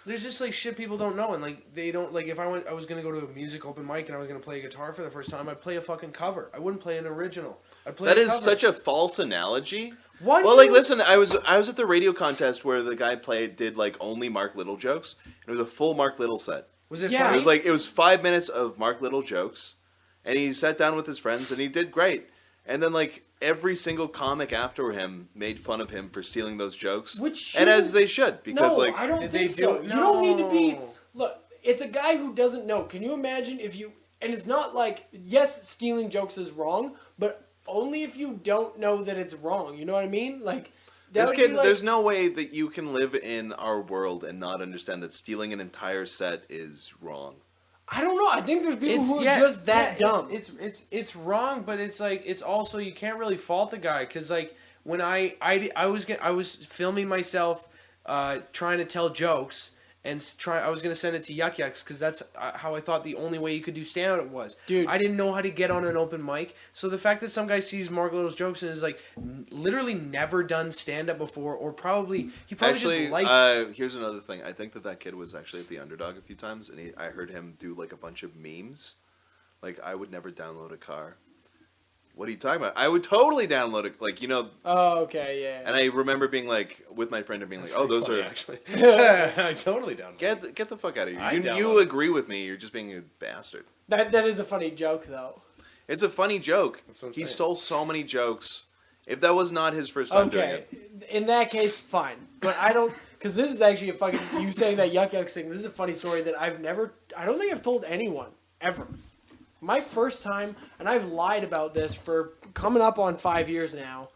there's just like shit people don't know, and like they don't like. If I was gonna go to a music open mic and I was gonna play a guitar for the first time, I'd play a fucking cover. I wouldn't play an original. I'd play That a is cover. such a false analogy. Why? Well, like, listen, I was at the radio contest where the guy did like only Mark Little jokes. And it was a full Mark Little set. Was it? Yeah. funny? It was 5 minutes of Mark Little jokes, and he sat down with his friends and he did great. And then like every single comic after him made fun of him for stealing those jokes, Which and as shouldn't- they should, because No, like I don't Did think they so. do- You don't need to be... No. Look, it's a guy who doesn't know. Can you imagine if you... And it's not like, yes, stealing jokes is wrong, but only if you don't know that it's wrong. You know what I mean? Like... that this would kid, be like- there's no way that you can live in our world and not understand that stealing an entire set is wrong. I don't know. I think there's people who are just that dumb. It's wrong, but it's like it's also you can't really fault the guy because like when I was filming myself trying to tell jokes and I was gonna send it to Yuck Yucks because that's how I thought the only way you could do stand up was. Dude. I didn't know how to get on an open mic, so the fact that some guy sees Mark Little's jokes and is like literally never done stand up before, or he probably Actually, just likes. here's another thing. I think that kid was actually at the Underdog a few times, and I heard him do like a bunch of memes. Like, I would never download a car. What are you talking about? I would totally download it. Like, you know. Oh, okay, yeah. And I remember being like, with my friend, and being like, "Oh, those are actually. I totally don't. get the fuck out of I here." download You it. agree with me? You're just being a bastard. That is a funny joke, though. It's a funny joke. That's what I'm He saying. stole so many jokes. If that was not his first time doing Okay, it, in that case, fine. But I don't... Because this is actually a fucking... You saying that Yuck Yucks thing, this is a funny story that I don't think I've told anyone, ever. My first time, and I've lied about this for coming up on 5 years now,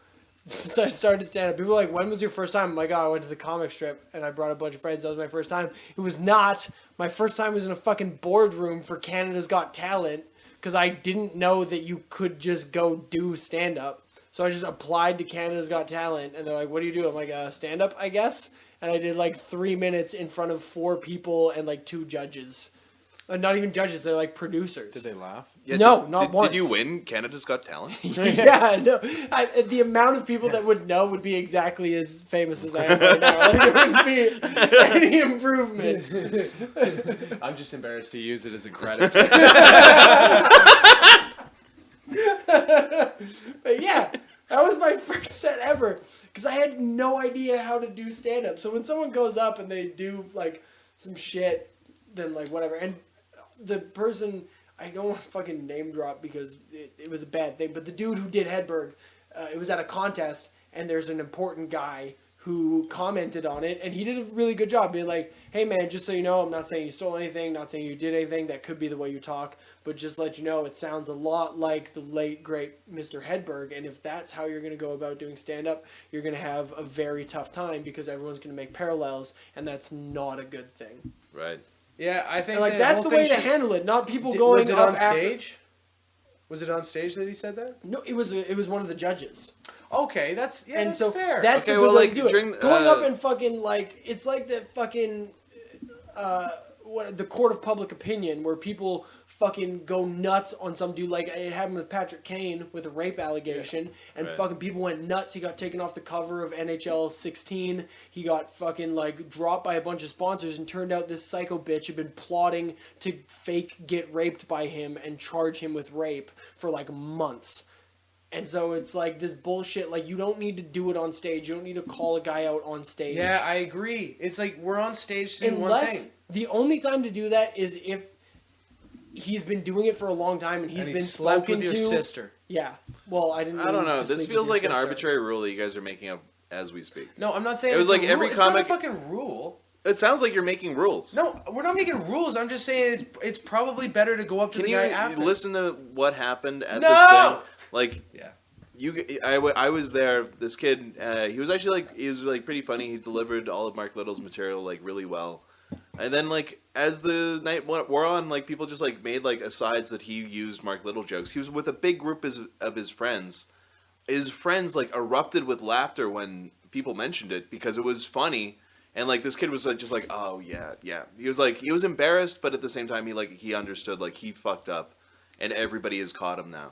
since I started stand-up. People are like, when was your first time? I'm like, oh, I went to the comic strip, and I brought a bunch of friends. That was my first time. It was not. My first time was in a fucking boardroom for Canada's Got Talent, because I didn't know that you could just go do stand-up. So I just applied to Canada's Got Talent, and they're like, what do you do? I'm like, stand-up, I guess. And I did like 3 minutes in front of 4 people and like 2 judges. Not even judges, they're like producers. Did they laugh? yeah, No, not once. Did you win Canada's Got Talent? Yeah, no. The amount of people that would know would be exactly as famous as I am right now. Like, there wouldn't be any improvement. I'm just embarrassed to use it as a credit. But yeah, that was my first set ever. Because I had no idea how to do stand-up. So when someone goes up and they do like some shit, then like whatever. And the person, I don't want to fucking name drop because it was a bad thing, but the dude who did Hedberg, it was at a contest, and there's an important guy who commented on it, and he did a really good job being like, hey man, just so you know, I'm not saying you stole anything, not saying you did anything, that could be the way you talk, but just let you know, it sounds a lot like the late, great Mr. Hedberg, and if that's how you're going to go about doing stand-up, you're going to have a very tough time, because everyone's going to make parallels, and that's not a good thing. Right. Yeah, I think And like, that's the way to handle it, not people going was it up on after... stage? Was it on stage that he said that? No, it was one of the judges. Okay, that's fair. That's Okay, the good well, way like, to do it. during, Going up and fucking like, it's like the fucking the court of public opinion where people fucking go nuts on some dude. Like it happened with Patrick Kane with a rape allegation, and fucking people went nuts. He got taken off the cover of NHL 16. He got fucking like dropped by a bunch of sponsors, and turned out this psycho bitch had been plotting to fake get raped by him and charge him with rape for like months. And so it's like this bullshit, like you don't need to do it on stage. You don't need to call a guy out on stage. Yeah, I agree. It's like we're on stage to do one Unless thing. the only time to do that is if he's been doing it for a long time and he's been slept spoken with to. your sister. Yeah. Well, I didn't. I don't mean know. to This sleep feels with like your an sister. arbitrary rule that you guys are making up as we speak. No, I'm not saying It was it's like a every rule. comic- It's not a fucking rule. It sounds like you're making rules. No, we're not making rules. I'm just saying it's probably better to go up to Can the you guy after. listen to what happened at No! this thing? Like, Yeah. I was there. This kid, he was actually he was pretty funny. He delivered all of Mark Little's material like really well. And then like as the night wore on, like people just like made like asides that he used Mark Little jokes. He was with a big group of his friends. His friends like erupted with laughter when people mentioned it because it was funny. And like this kid was like just like, oh yeah. He was embarrassed, but at the same time he understood like he fucked up, and everybody has caught him now.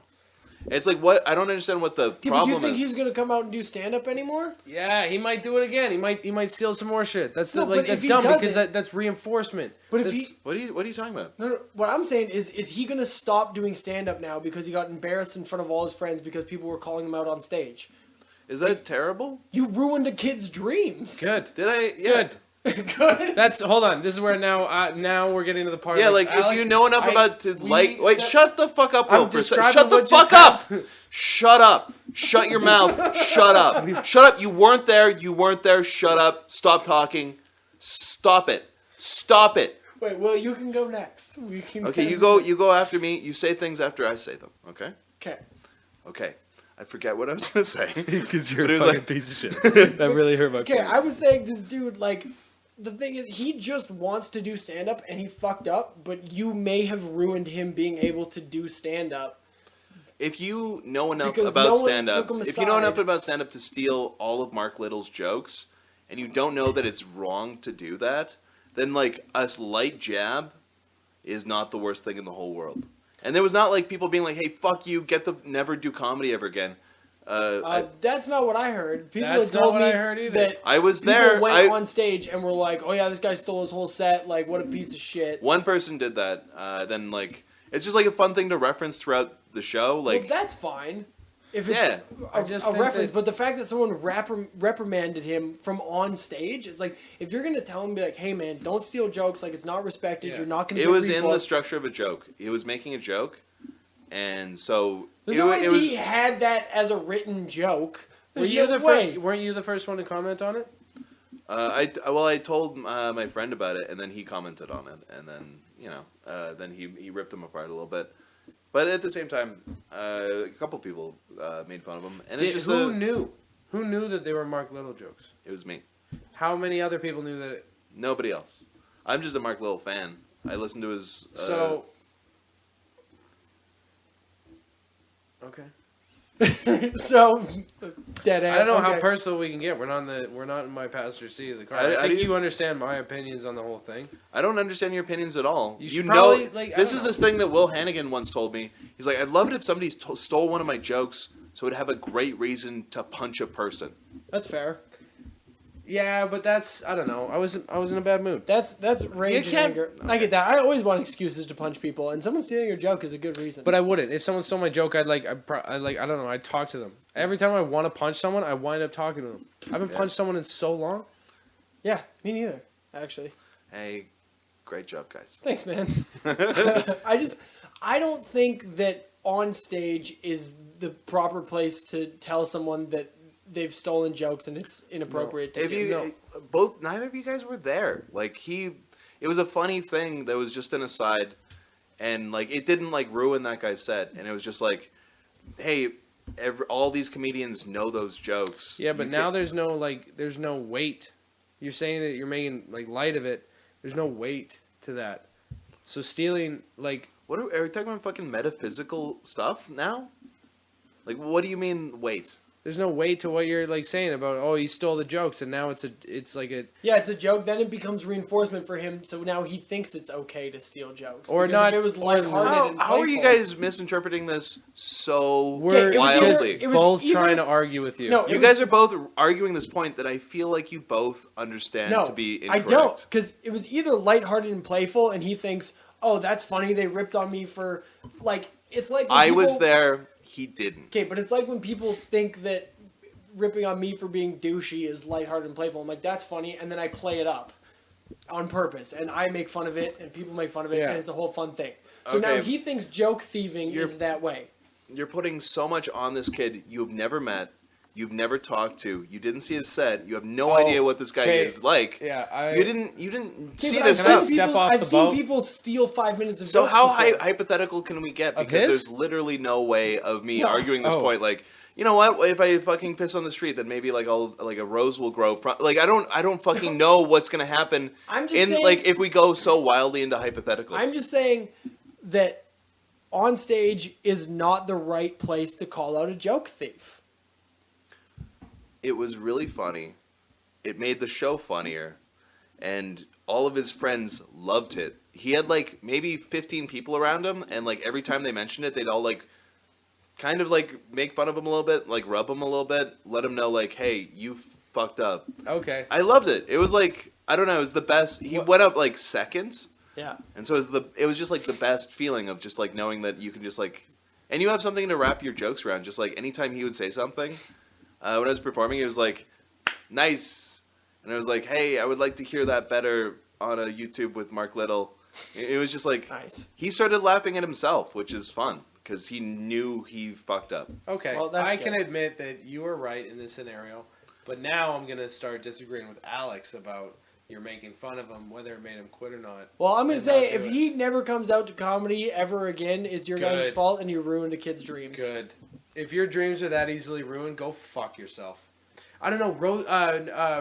It's like what I don't understand what the Do problem you think is. he's gonna come out and do stand up anymore? Yeah, he might do it again. He might steal some more shit. That's No, but if that's he dumb because doesn't- that's reinforcement. But if That's- he What are you talking about? no, what I'm saying is he gonna stop doing stand up now because he got embarrassed in front of all his friends because people were calling him out on stage? Is that terrible? You ruined a kid's dreams. good. Did I? Yeah. Good. Good. That's hold on. This is where now we're getting to the part. Yeah, like Alex, if you know enough about to we like. Wait, set- shut the fuck up, Will. I'm For a second. describing Shut the what fuck just up. happened. Shut up. Shut your mouth. Shut up. Shut up. You weren't there. You weren't there. Shut up. Stop talking. Stop it. Stop it. Wait, well, you can go next. We can. Okay, you go. You go after me. You say things after I say them. Okay. Okay. Okay. I forget what I was gonna say. Because you're But it a was fucking like- piece of shit. That really hurt my Okay, feelings. I was saying this dude, like, the thing is, he just wants to do stand-up, and he fucked up, but you may have ruined him being able to do stand-up. If you know enough Because about no one stand-up, took him if you know enough aside. about stand-up to steal all of Mark Little's jokes, and you don't know that it's wrong to do that, then like a light jab is not the worst thing in the whole world. And there was not like people being like, "Hey, fuck you, never do comedy ever again." That's not what I heard. People That's had told not what me I heard either. that I was people there. went on stage and were like, "Oh yeah, this guy stole his whole set. Like, what a piece of shit." One person did that. Then like it's just like a fun thing to reference throughout the show. Like Well, that's fine. If it's Yeah. I a just think reference, that- but the fact that someone reprimanded him from on stage, it's like, if you're going to tell him, be like, hey man, don't steal jokes, like it's not respected, Yeah. you're not going to it get was in the rebooked. structure of a joke. He was making a joke, and so There's it, no way it was. he had that as a written joke. Were There's you no the way. first? Weren't you the first one to comment on it? I told my friend about it, and then he commented on it, and then then he ripped him apart a little bit. But at the same time, a couple people made fun of him, and it's just Who knew? Who knew that they were Mark Little jokes? it was me. How many other people knew that? Nobody else. I'm just a Mark Little fan. I listen to his. So. Okay. So, dead end. I don't know how Okay. personal we can get. We're not in my passenger seat of the car. I I think didn't- you understand my opinions on the whole thing. I don't understand your opinions at all. You should know, probably, like, I this don't is know. this thing that Will Hannigan once told me. He's like, I'd love it if somebody stole one of my jokes, so it'd have a great reason to punch a person. That's fair. Yeah, but that's I don't know. I was in a bad mood. That's rage and can't- anger. I get that. I always want excuses to punch people, and someone stealing your joke is a good reason. But I wouldn't. If someone stole my joke, I don't know. I'd talk to them. Every time I want to punch someone, I wind up talking to them. I haven't punched someone in so long. yeah, me neither, actually. Hey, great job, guys. Thanks, man. I don't think that on stage is the proper place to tell someone that they've stolen jokes and it's inappropriate to If do. you both, neither of you guys were there. Like it was a funny thing that was just an aside, and like it didn't like ruin that guy's set, and it was just like, hey, all these comedians know those jokes. Yeah, but now there's no weight. You're saying that you're making like light of it. There's no weight to that. So stealing, like, What are we talking about? Fucking metaphysical stuff now? Like, what do you mean weight? there's no weight to what you're like saying about. Oh, he stole the jokes, and now it's like a. Yeah, it's a joke. Then it becomes reinforcement for him. So now he thinks it's okay to steal jokes. Or Because not- If it was or lighthearted and How are you playful- guys misinterpreting this so We're it was wildly? either- it was both either- trying to argue with you. No, You it guys was- are both arguing this point that I feel like you both understand No, to be I incorrect. don't, because it was either lighthearted and playful, and he thinks, "Oh, that's funny. They ripped on me for like." It's like when I was people- there. He didn't. Okay, but it's like when people think that ripping on me for being douchey is lighthearted and playful. I'm like, that's funny, and then I play it up on purpose, and I make fun of it, and people make fun of it, Yeah. and it's a whole fun thing. So now Okay. he thinks joke thieving is that way. You're putting so much on this kid you've never met, you've never talked to, you didn't see his set, you have no idea what this guy okay. is like. Yeah, You didn't Okay, see but this I've stuff. seen Step people, off I've the seen boat. people steal 5 minutes of So jokes how before. hypothetical can we get? Of Because his? there's literally no way of me No. arguing this Oh. point. Like, you know what? If I fucking piss on the street, then maybe like a rose will grow from. Like I don't fucking know what's gonna happen. I'm just saying- like if we go so wildly into hypotheticals. I'm just saying that on stage is not the right place to call out a joke thief. It was really funny. It made the show funnier, and all of his friends loved it. He had like maybe 15 people around him, and like every time they mentioned it, they'd all like kind of like make fun of him a little bit, like rub him a little bit, let him know like, hey, you fucked up. Okay. I loved it. It was like, I don't know, it was the best. He went up like second, Yeah. and so it was just like the best feeling of just like knowing that you can just like, and you have something to wrap your jokes around. Just like anytime he would say something, when I was performing, it was like, nice, and I was like, hey, I would like to hear that better on a YouTube with Mark Little. It was just like, Nice. he started laughing at himself, which is fun because he knew he fucked up. Okay. Well, that's I can good. admit that you were right in this scenario, but now I'm gonna start disagreeing with Alex about you're making fun of him, whether it made him quit or not. Well, I'm going And to say, not do if it. he never comes out to comedy ever again, it's your guys' Good. fault and you ruined a kid's dreams. Good. If your dreams are that easily ruined, go fuck yourself. I don't know.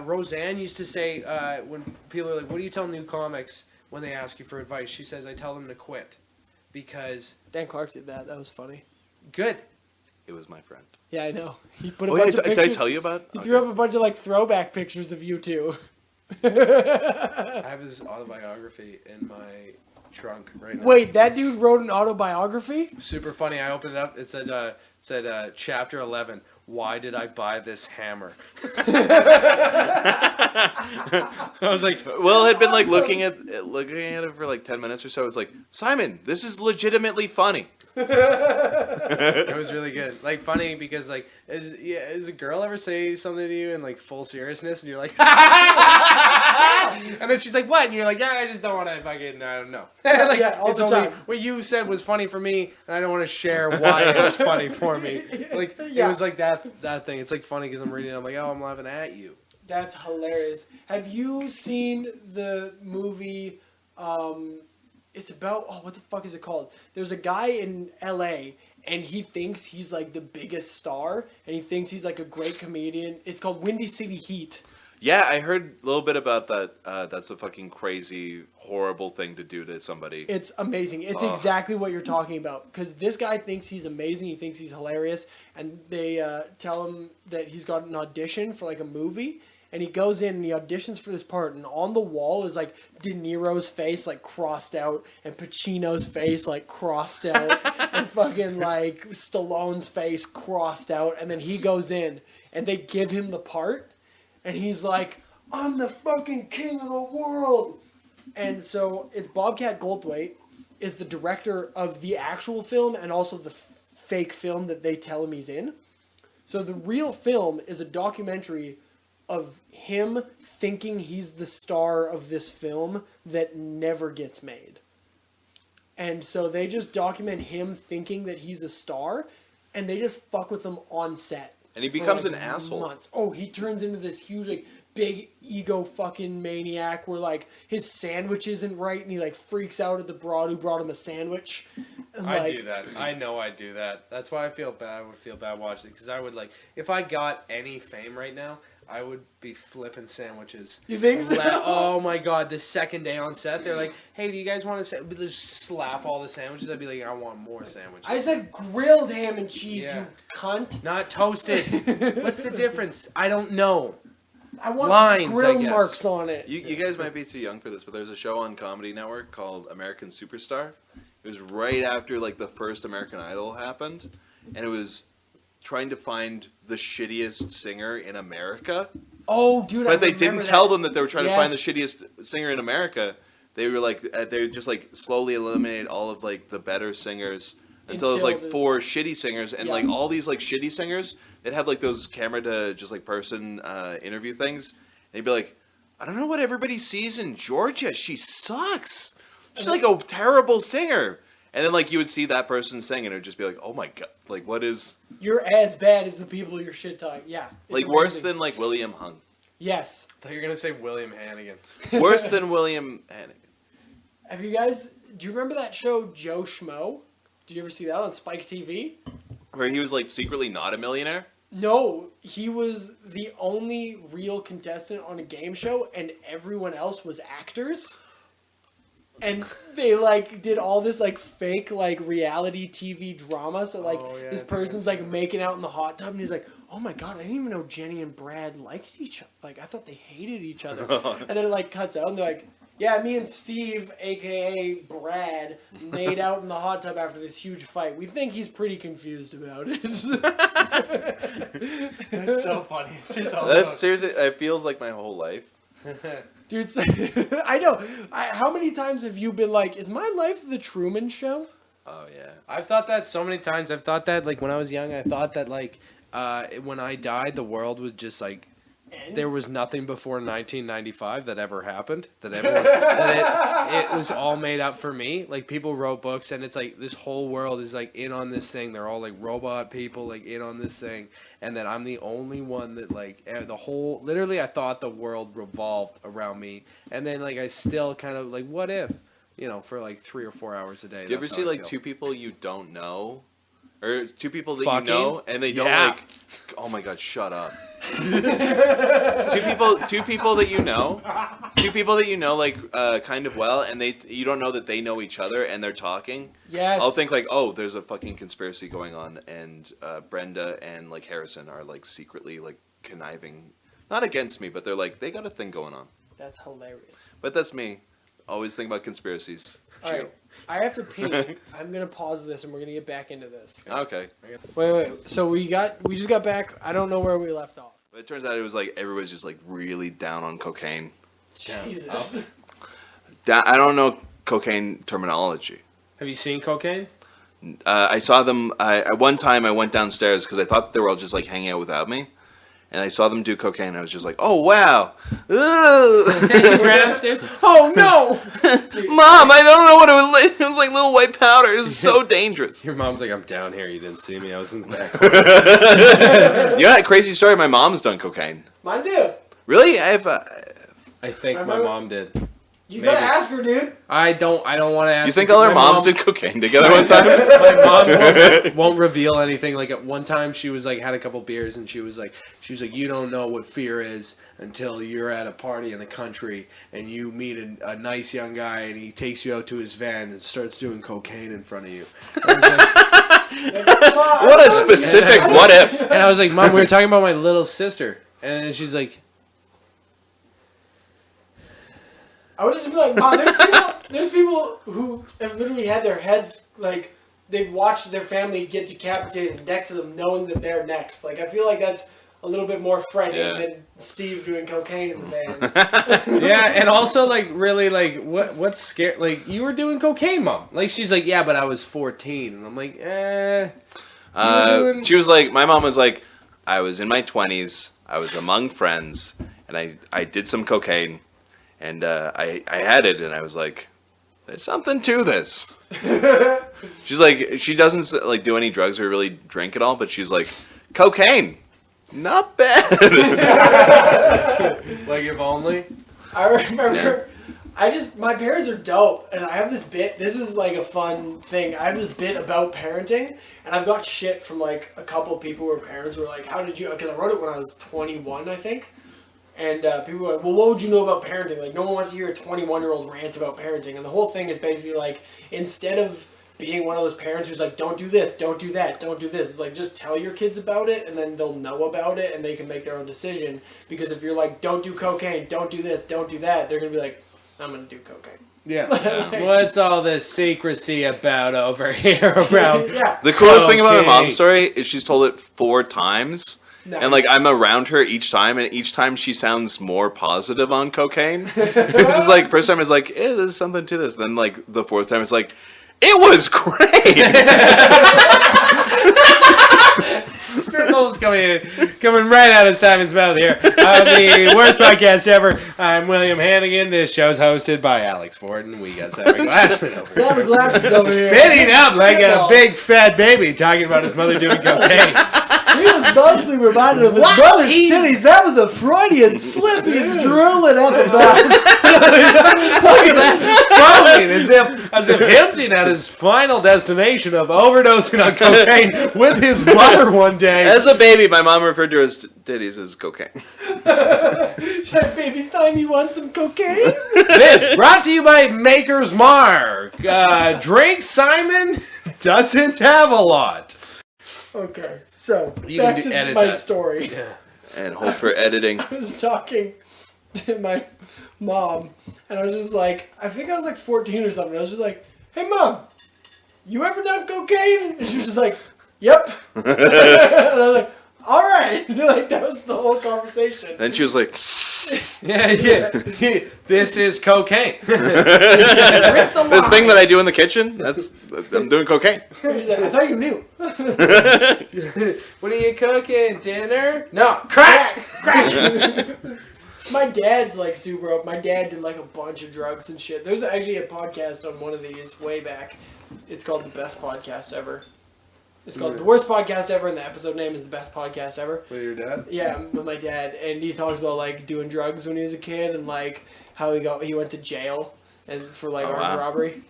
Roseanne used to say when people are like, "What do you tell new comics when they ask you for advice?" She says, "I tell them to quit," because Dan Clark did that. That was funny. good. It was my friend. Yeah, I know. He put a Oh, yeah, bunch of did pictures. I tell you about? He threw up a bunch of like throwback pictures of you two. I have his autobiography in my trunk right now. Wait, that dude wrote an autobiography? Super funny. I opened it up. It said chapter 11. Why did I buy this hammer? I was like, Will had been like looking at it for like 10 minutes or so. I was like, Simon, this is legitimately funny. it was really good. Like funny because like is a girl ever say something to you in like full seriousness and you're like, and then she's like, what? And you're like, yeah, I just don't want to fucking I don't know. Like, Yeah, all it's the only time. what you said was funny for me, and I don't want to share why it's funny for me. Like Yeah. it was like that thing. It's like funny because I'm reading it. I'm like, oh, I'm laughing at you. That's hilarious. Have you seen the movie? It's about what the fuck is it called? There's a guy in L.A. and he thinks he's like the biggest star, and he thinks he's like a great comedian. It's called Windy City Heat. Yeah, I heard a little bit about that. That's a fucking crazy, horrible thing to do to somebody. It's amazing. It's Ugh. exactly what you're talking about. Because this guy thinks he's amazing. He thinks he's hilarious. And they tell him that he's got an audition for like a movie. And he goes in and he auditions for this part. And on the wall is like De Niro's face like crossed out. And Pacino's face like crossed out. And fucking like Stallone's face crossed out. And then he goes in and they give him the part. And he's like, I'm the fucking king of the world. And so it's Bobcat Goldthwait is the director of the actual film and also the fake film that they tell him he's in. So the real film is a documentary of him thinking he's the star of this film that never gets made. And so they just document him thinking that he's a star and they just fuck with him on set. And he for, becomes like, an asshole. months. Oh, he turns into this huge, like, big ego fucking maniac where, like, his sandwich isn't right and he, like, freaks out at the broad who brought him a sandwich. And, I like, do that. I know I do that. That's why I feel bad. I would feel bad watching it because I would like if I got any fame right now, I would be flipping sandwiches. You think so? Oh my god! The second day on set, they're like, "Hey, do you guys want to?" Just slap all the sandwiches. I'd be like, "I want more sandwiches." I said grilled ham and cheese, Yeah. you cunt. Not toasted. What's the difference? I don't know. I want Lines, grill I guess. marks on it. You guys might be too young for this, but there's a show on Comedy Network called American Superstar. It was right after like the first American Idol happened, and it was trying to find the shittiest singer in America. Oh, dude, But they didn't tell them that they were trying to find the Yes. shittiest singer in America. They were like, they just like slowly eliminated all of like the better singers until it was like Until 4 shitty singers, and Yeah. like all these like shitty singers, they'd have like those camera to just like person interview things. And they'd be like, I don't know what everybody sees in Georgia. She sucks. She's like a terrible singer. And then like you would see that person sing, and it would just be like, oh my god, like what is You're as bad as the people you're shit talking. Yeah. it's like worse amazing. than like William Hung, Yes. I thought you were gonna say William Hannigan. worse than William Hannigan. Have you guys? Do you remember that show Joe Schmo? Did you ever see that on Spike TV? Where he was like secretly not a millionaire. No, he was the only real contestant on a game show, and everyone else was actors. And they like did all this like fake like reality TV drama. So like Oh, yeah, this I think person's like making out in the hot tub, and he's like, "Oh my god, I didn't even know Jenny and Brad liked each other. Like I thought they hated each other." And then it like cuts out, and they're like, "Yeah, me and Steve, aka Brad, made out in the hot tub after this huge fight. We think he's pretty confused about it." That's so funny. It's just all That's seriously. It feels like my whole life. Dude, I know. How many times have you been like, "Is my life the Truman Show?" Oh yeah. I've thought that so many times. I've thought that like when I was young. I thought that like when I died, the world would just like And there was nothing before 1995 that ever happened. That it was all made up for me. Like people wrote books, and it's like this whole world is like in on this thing. They're all like robot people, like in on this thing, and that I'm the only one that like the whole. Literally, I thought the world revolved around me, and then like I still kind of like, what if, for like 3 or 4 hours a day. Do you ever That's see how I like feel. 2 people you don't know, or 2 people that Fucking? you know and they don't Yeah. like? Oh my god, shut up. 2 people that you know, 2 people that you know like kind of well, and you don't know that they know each other and they're talking. yes, I'll think like, oh, there's a fucking conspiracy going on, and Brenda and like Harrison are like secretly like conniving, not against me, but they're like they got a thing going on. that's hilarious. But that's me. Always think about conspiracies. All right, I have to pee. I'm gonna pause this, and we're gonna get back into this. Okay. Wait. So we just got back. I don't know where we left off. But it turns out it was like everybody's just like really down on cocaine. Jesus. I don't know cocaine terminology. Have you seen cocaine? I saw them. At one time, I went downstairs because I thought that they were all just like hanging out without me, and I saw them do cocaine. And I was just like, "Oh wow, You ran upstairs. Oh no! Mom, I don't know what it was like. It was like little white powder. It was so dangerous." Your mom's like, I'm down here. You didn't see me. I was in the back. You got a crazy story. My mom's done cocaine. Mine too. Really? I have. I think my Remember- mom did. You Maybe. gotta ask her, dude. I don't want to ask. You think her, all our my moms mom- did cocaine together one time? My mom won't reveal anything. Like at one time, she was like had a couple beers, and she was like, you don't know what fear is until you're at a party in the country and you meet a nice young guy and he takes you out to his van and starts doing cocaine in front of you. What a specific what if. And I was like, Mom, we were talking about my little sister, and then she's like, I would just be like, Mom, there's people who have literally had their heads, like, they've watched their family get decapitated next to them knowing that they're next. Like, I feel like that's a little bit more frightening Yeah. than Steve doing cocaine in the van. yeah, and also like really like what's scary? Like you were doing cocaine, Mom. Like she's like, yeah, but I was 14, and I'm like, She was like, my mom was like, I was in my 20s, I was among friends, and I did some cocaine, and I had it, and I was like, there's something to this. She's like, she doesn't like do any drugs or really drink at all, but she's like, cocaine. Not bad. Like if only. I remember, my parents are dope, and I have this bit, this is like a fun thing, I have this bit about parenting, and I've got shit from like a couple people who are parents who were like, how did you, because I wrote it when I was 21, I think, and people were like, well, what would you know about parenting? Like, no one wants to hear a 21-year-old rant about parenting, and the whole thing is basically like, instead of being one of those parents who's like, don't do this, don't do that, don't do this. It's like, just tell your kids about it, and then they'll know about it, and they can make their own decision. Because if you're like, don't do cocaine, don't do this, don't do that, they're going to be like, I'm going to do cocaine. Yeah. What's all this secrecy about over here around? Yeah. The coolest thing about my Okay. mom's story is she's told it 4 times. Nice. And like I'm around her each time, and each time she sounds more positive on cocaine. It's just like first time it's like, there's something to this. Then like the 4th time it's like, it was great. Spitballs coming right out of Simon's mouth here. The worst podcast ever. I'm William Hannigan. This show's hosted by Alex Ford, and we got Simon Glassman over here. Simon Glassman's over here. Spitting up like a Spitballs. big fat baby talking about his mother doing cocaine. He was mostly reminded of his brother's titties. That was a Freudian slip. He's drooling at the back. Look at that. Foaming as if hinting at his final destination of overdosing on cocaine with his mother one day. As a baby, my mom referred to his titties as cocaine. Baby's time, you want some cocaine? This brought to you by Maker's Mark. Drink Simon doesn't have a lot. Okay, so You back can to edit my that. story. Yeah. And hold for editing. I was talking to my mom, and I was just like, I think I was like 14 or something. I was just like, hey, Mom, you ever done cocaine? And she was just like, yep. And I was like, all right. Like, that was the whole conversation. Then she was like, Yeah. This is cocaine. Rip the this thing line. that I do in the kitchen, I'm doing cocaine. She's like, I thought you knew. What are you cooking? Dinner? No, Crack! crack. My dad's like super up. My dad did like a bunch of drugs and shit. There's actually a podcast on one of these way back. It's called The Best Podcast Ever. It's called The Worst Podcast Ever, and the episode name is The Best Podcast Ever. With your dad? Yeah, with my dad, and he talks about like doing drugs when he was a kid, and like how he went to jail and for like armed robbery.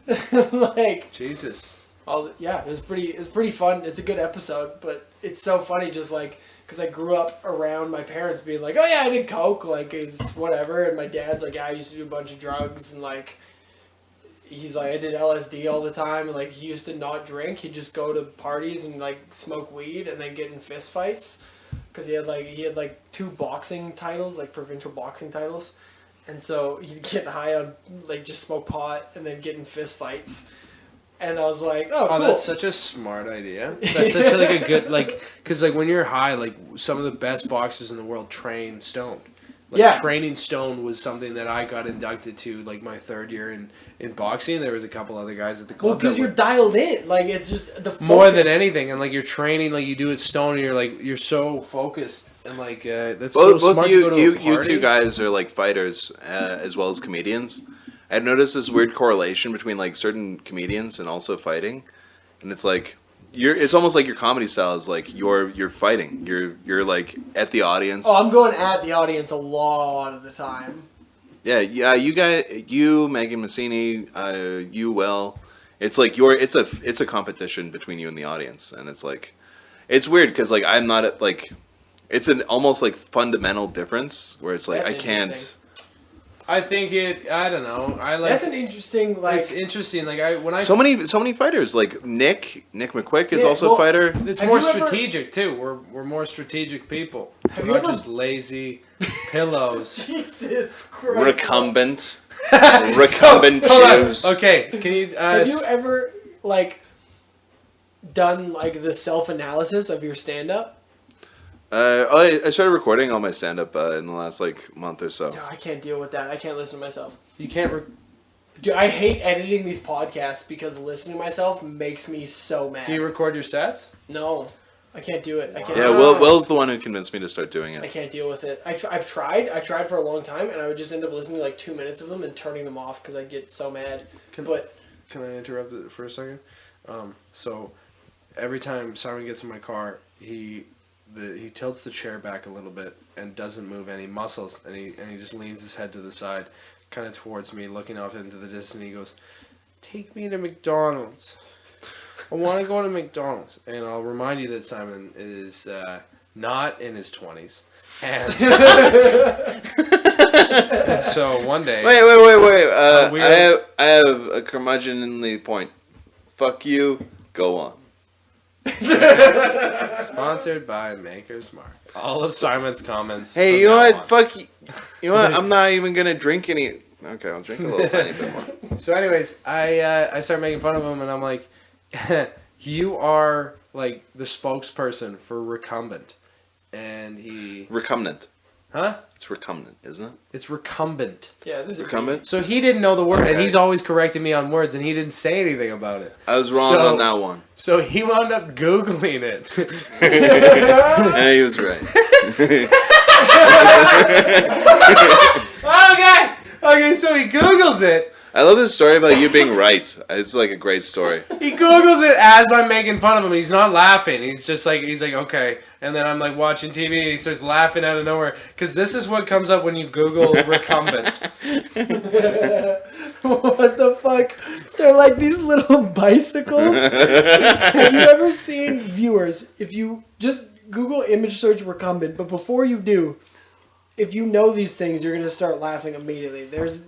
Like Jesus. it was pretty fun. It's a good episode, but it's so funny just like because I grew up around my parents being like, oh yeah, I did coke, like it's whatever, and my dad's like, yeah, I used to do a bunch of drugs, and like he's like, I did LSD all the time, and like he used to not drink. He'd just go to parties and like smoke weed and then get in fist fights because he had like 2 boxing titles, like provincial boxing titles, and so he'd get high on like just smoke pot and then get in fist fights. And I was like, oh, cool. That's such a smart idea. That's such like a good, like, because like when you're high, like some of the best boxers in the world train stoned. Like, Yeah. training stone was something that I got inducted to like my 3rd year in boxing. There was a couple other guys at the club. Well, because that you're were dialed in. Like, it's just the focus. more than anything, and like you're training, like you do it stone, and you're so focused, and like that's so both smart you, to go to you, a party. you two guys are like fighters as well as comedians. I've noticed this weird correlation between like certain comedians and also fighting, and it's like it's almost like your comedy style is like you're fighting. You're like at the audience. Oh, I'm going at the audience a lot of the time. Yeah. You guys, you Megan Massini, you Will. It's like it's a competition between you and the audience, and it's like it's weird because like I'm not at like it's an almost like fundamental difference where it's like That's I can't. interesting. I think I don't know. I like. That's an interesting, like... It's interesting. Like So many fighters like Nick McQuick is Yeah, also well, a fighter. It's Have more you ever- strategic too. We're more strategic people. Have We're you not ever- just lazy pillows. Jesus Christ. Recumbent. Recumbent Hold on. shoes. Okay, can you? Have you ever, like, done, like, the self-analysis of your stand-up? I started recording all my stand-up in the last like month or so. Dude, I can't deal with that. I can't listen to myself. You can't. Dude, I hate editing these podcasts because listening to myself makes me so mad. Do you record your sets? No, I can't do it. I can't. Yeah, Will's the one who convinced me to start doing I it. can't deal with it. I've tried. I tried for a long time, and I would just end up listening to like 2 minutes of them and turning them off because I get so mad. But Can I interrupt it for a second? So every time Simon gets in my car, he tilts the chair back a little bit and doesn't move any muscles, and he just leans his head to the side, kind of towards me, looking off into the distance. And he goes, "Take me to McDonald's. I want to go to McDonald's." And I'll remind you that Simon is not in his 20s. And, and so one day... Wait. I have a curmudgeonly point. Fuck you. Go on. Sponsored by Maker's Mark. All of Simon's comments. Hey, you know what? Fuck you. You know what? I'm not even going to drink any... Okay, I'll drink a little tiny bit more. So anyways, I start making fun of him, and I'm like, you are like the spokesperson for recumbent. And he... Recumbent. Huh? It's recumbent, isn't it? It's recumbent. Yeah, there's Recumbent? So he didn't know the word, Okay. and he's always correcting me on words, and he didn't say anything about it. I was wrong on that one. So he wound up Googling it. Yeah, he was right. Okay, so he Googles it. I love this story about you being right. It's like a great story. He Googles it as I'm making fun of him. He's not laughing. He's like, okay. And then I'm like watching TV and he starts laughing out of nowhere. Because this is what comes up when you Google recumbent. What the fuck? They're like these little bicycles. Have you ever seen, viewers, if you just Google image search recumbent, but before you do, if you know these things, you're going to start laughing immediately. There's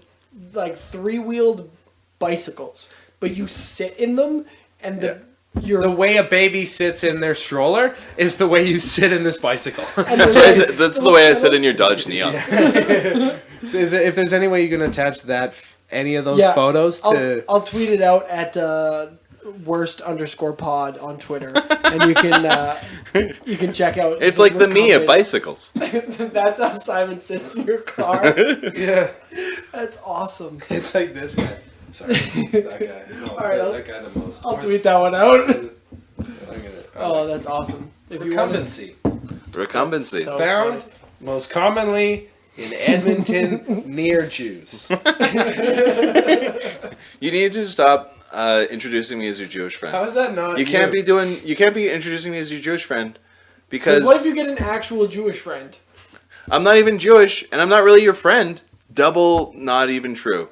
like 3-wheeled bicycles, but you sit in them and the way a baby sits in their stroller is the way you sit in this bicycle. That's the way I sit in your Dodge Neon. So if there's any way you can attach any of those photos to... I'll tweet it out at worst_pod on Twitter, and you can check out. It's like the me of bicycles. That's how Simon sits in your car. Yeah. That's awesome. It's like this guy. Sorry, that guy. No, All right, that guy the most. I'll tweet that one out. Look at it. Oh, that's awesome. If Recumbency. Recumbency. So Found funny. most commonly in Edmonton near Jews. You need to stop introducing me as your Jewish friend. How is that not? You can't be introducing me as your Jewish friend because What if you get an actual Jewish friend? I'm not even Jewish and I'm not really your friend. Double not even true.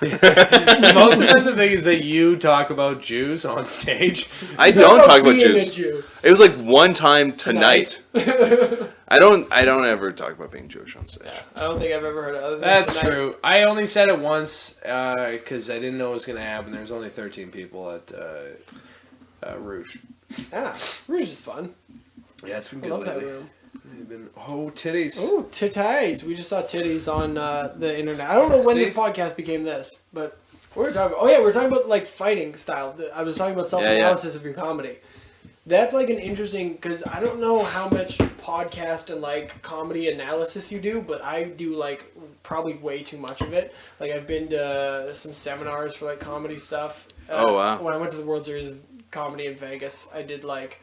The most offensive thing is that you talk about Jews on stage. I don't talk about being a Jews. Jew. It was like one time tonight. I don't ever talk about being Jewish on stage. I don't think I've ever heard of other than That's tonight. true. I only said it once because I didn't know it was going to happen. There was only 13 people at Rouge. Ah, Rouge is fun. Yeah, it's been I good love that lately. room. Titties. Oh, titties. We just saw titties on the internet. I don't know when this podcast became this, but we were talking about, we were talking about like fighting style. I was talking about self-analysis of your comedy. That's like an interesting, because I don't know how much podcast and like comedy analysis you do, but I do like probably way too much of it. Like I've been to some seminars for like comedy stuff. Oh, wow. When I went to the World Series of Comedy in Vegas, I did like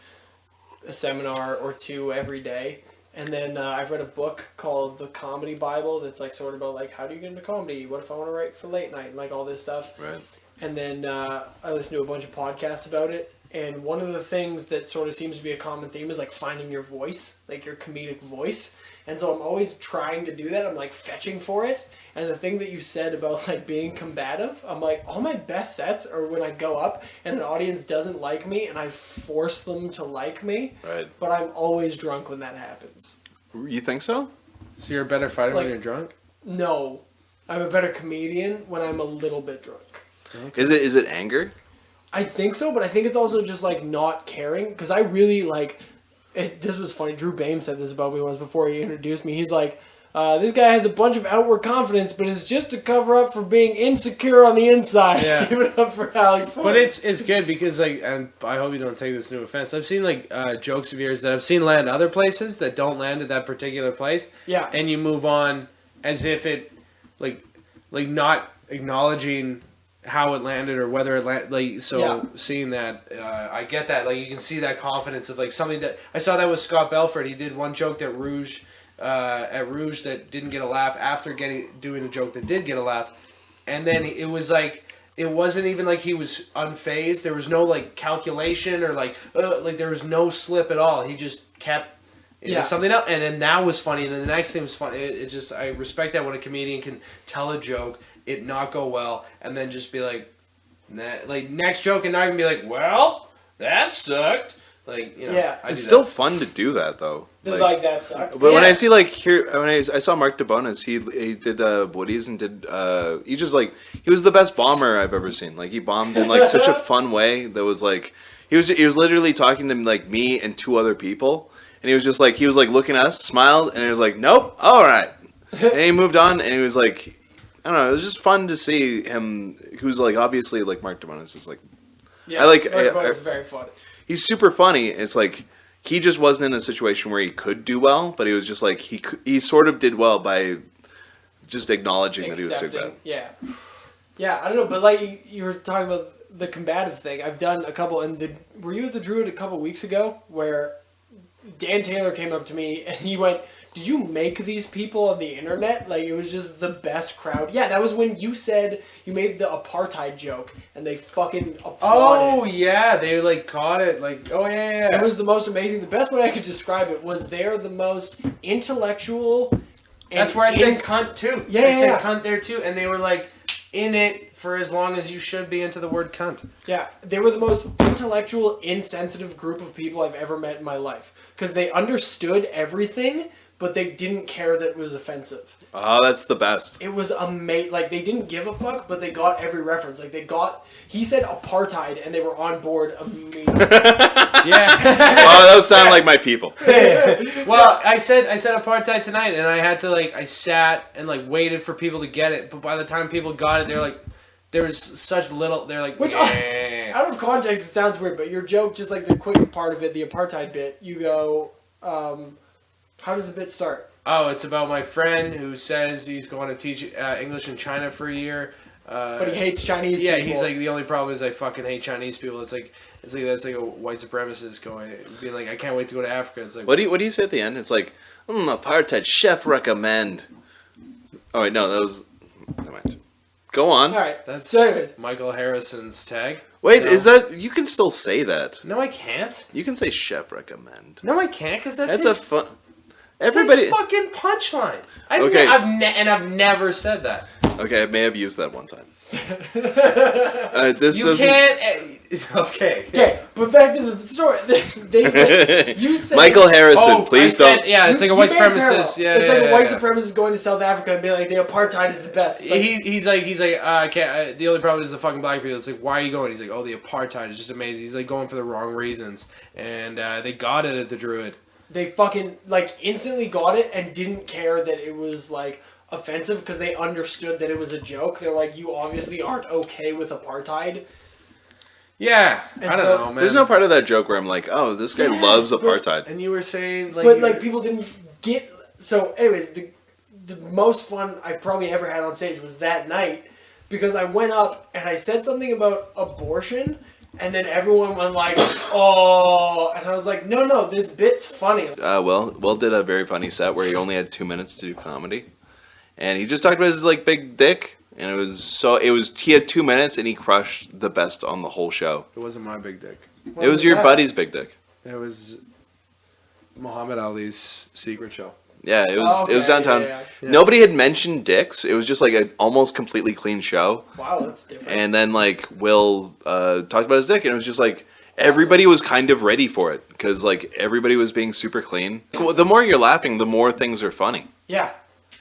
a seminar or two every day. And then I've read a book called The Comedy Bible that's like sort of about like how do you get into comedy? What if I want to write for late night and like all this stuff. Right. And then I listened to a bunch of podcasts about it. And one of the things that sort of seems to be a common theme is like finding your voice, like your comedic voice. And so I'm always trying to do that. I'm like fetching for it. And the thing that you said about like being combative, I'm like, all my best sets are when I go up and an audience doesn't like me and I force them to like me. Right. But I'm always drunk when that happens. You think so? So you're a better fighter Like- when you're drunk? No, I'm a better comedian when I'm a little bit drunk. Okay. Is it anger? I think so, but I think it's also just like not caring because I really like. This was funny. Drew Bain said this about me once before he introduced me. He's like, this guy has a bunch of outward confidence, but it's just to cover up for being insecure on the inside. Yeah. Give it up for Alex. Ford. But it's good because like, and I hope you don't take this no offense. I've seen like jokes of yours that I've seen land other places that don't land at that particular place. Yeah. And you move on as if it, like not acknowledging how it landed or whether it landed. Like so, Yeah. seeing that, I get that. Like you can see that confidence of like something that I saw that with Scott Belford. He did one joke that Rouge that didn't get a laugh after doing a joke that did get a laugh, and then it was like it wasn't even like he was unfazed. There was no like calculation or like there was no slip at all. He just kept something else, and then that was funny, and then the next thing was funny. It just, I respect that when a comedian can tell a joke, it not go well, and then just be like next joke, and not even be like, well, that sucked. Like, you know, Yeah. It's still fun to do that though. Like that sucks. But when I see like here, when I saw Mark DeBonis, he did Woody's and did he just like he was the best bomber I've ever seen. Like he bombed in like such a fun way that was like he was literally talking to like me and two other people, and he was like looking at us, smiled, and he was like, nope, all right, and he moved on, and he was like, I don't know, it was just fun to see him. Who's like obviously like Mark DeBonis is like, Yeah, I like it's very funny. He's super funny. It's like he just wasn't in a situation where he could do well, but he was just like he sort of did well by just acknowledging that he was too bad. Yeah, I don't know, but like you were talking about the combative thing. I've done a couple, and were you at the Druid a couple weeks ago where Dan Taylor came up to me and he went, "Did you make these people on the internet?" Like, it was just the best crowd. Yeah, that was when you said you made the apartheid joke, and they fucking applauded. Oh, yeah, they, like, caught it, like, oh, yeah. It was the most amazing. The best way I could describe it was they're the most intellectual. That's where I said cunt, too. Yeah, I said cunt there, too, and they were, like, in it for as long as you should be into the word cunt. Yeah, they were the most intellectual, insensitive group of people I've ever met in my life. Because they understood everything, but they didn't care that it was offensive. Oh, that's the best. It was amazing. Like, they didn't give a fuck, but they got every reference. Like, he said apartheid, and they were on board immediately. Yeah. Oh, those sound like my people. Well, I said apartheid tonight, and I had to, like, I sat and, like, waited for people to get it, but by the time people got it, they're like, there was such little, they're like, Which, out of context, it sounds weird, but your joke, just like the quick part of it, the apartheid bit, you go, how does the bit start? Oh, it's about my friend who says he's going to teach English in China for a year. But he hates Chinese people. Yeah, he's like, the only problem is I fucking hate Chinese people. It's like that's like a white supremacist being like, I can't wait to go to Africa. It's like, What do you say at the end? It's like, apartheid chef recommend. Oh wait, no, that was. Never mind. Go on. All right. That's So anyways. Michael Harrison's tag. Wait, No. is that you can still say that? No, I can't. You can say chef recommend. No, I can't, because that's a fun. Everybody. his fucking punchline. Okay. I've never said that. Okay, I may have used that one time. You can't. Okay. Okay, but back to the story. They said, you said... Michael Harrison, please don't. Yeah, it's like a white You made parallel. supremacist. Yeah, it's yeah, like yeah, a white yeah. supremacist going to South Africa and being like, the apartheid is the best. It's like, He's like, I can't. The only problem is the fucking black people. It's like, why are you going? He's like, oh, the apartheid is just amazing. He's like going for the wrong reasons, and they got it at the Druid. they fucking, like, instantly got it and didn't care that it was, like, offensive because they understood that it was a joke. They're like, you obviously aren't okay with apartheid. Yeah, And I don't so- know, man. There's no part of that joke where I'm like, oh, this guy loves apartheid. And you were saying like, But, like, people didn't get... So, anyways, the most fun I've probably ever had on stage was that night because I went up and I said something about abortion and then everyone went like, oh, and I was like, no, this bit's funny. Will did a very funny set where he only had 2 minutes to do comedy, and he just talked about his like big dick, and he had 2 minutes and he crushed the best on the whole show. It wasn't my big dick. It was your buddy's big dick. It was Muhammad Ali's secret show. Yeah, it was Oh, okay, it was downtown. yeah. Nobody had mentioned dicks. It was just like an almost completely clean show. Wow, that's different. And then like Will talked about his dick, and it was just like everybody was kind of ready for it because like everybody was being super clean. The more you're laughing, the more things are funny. Yeah.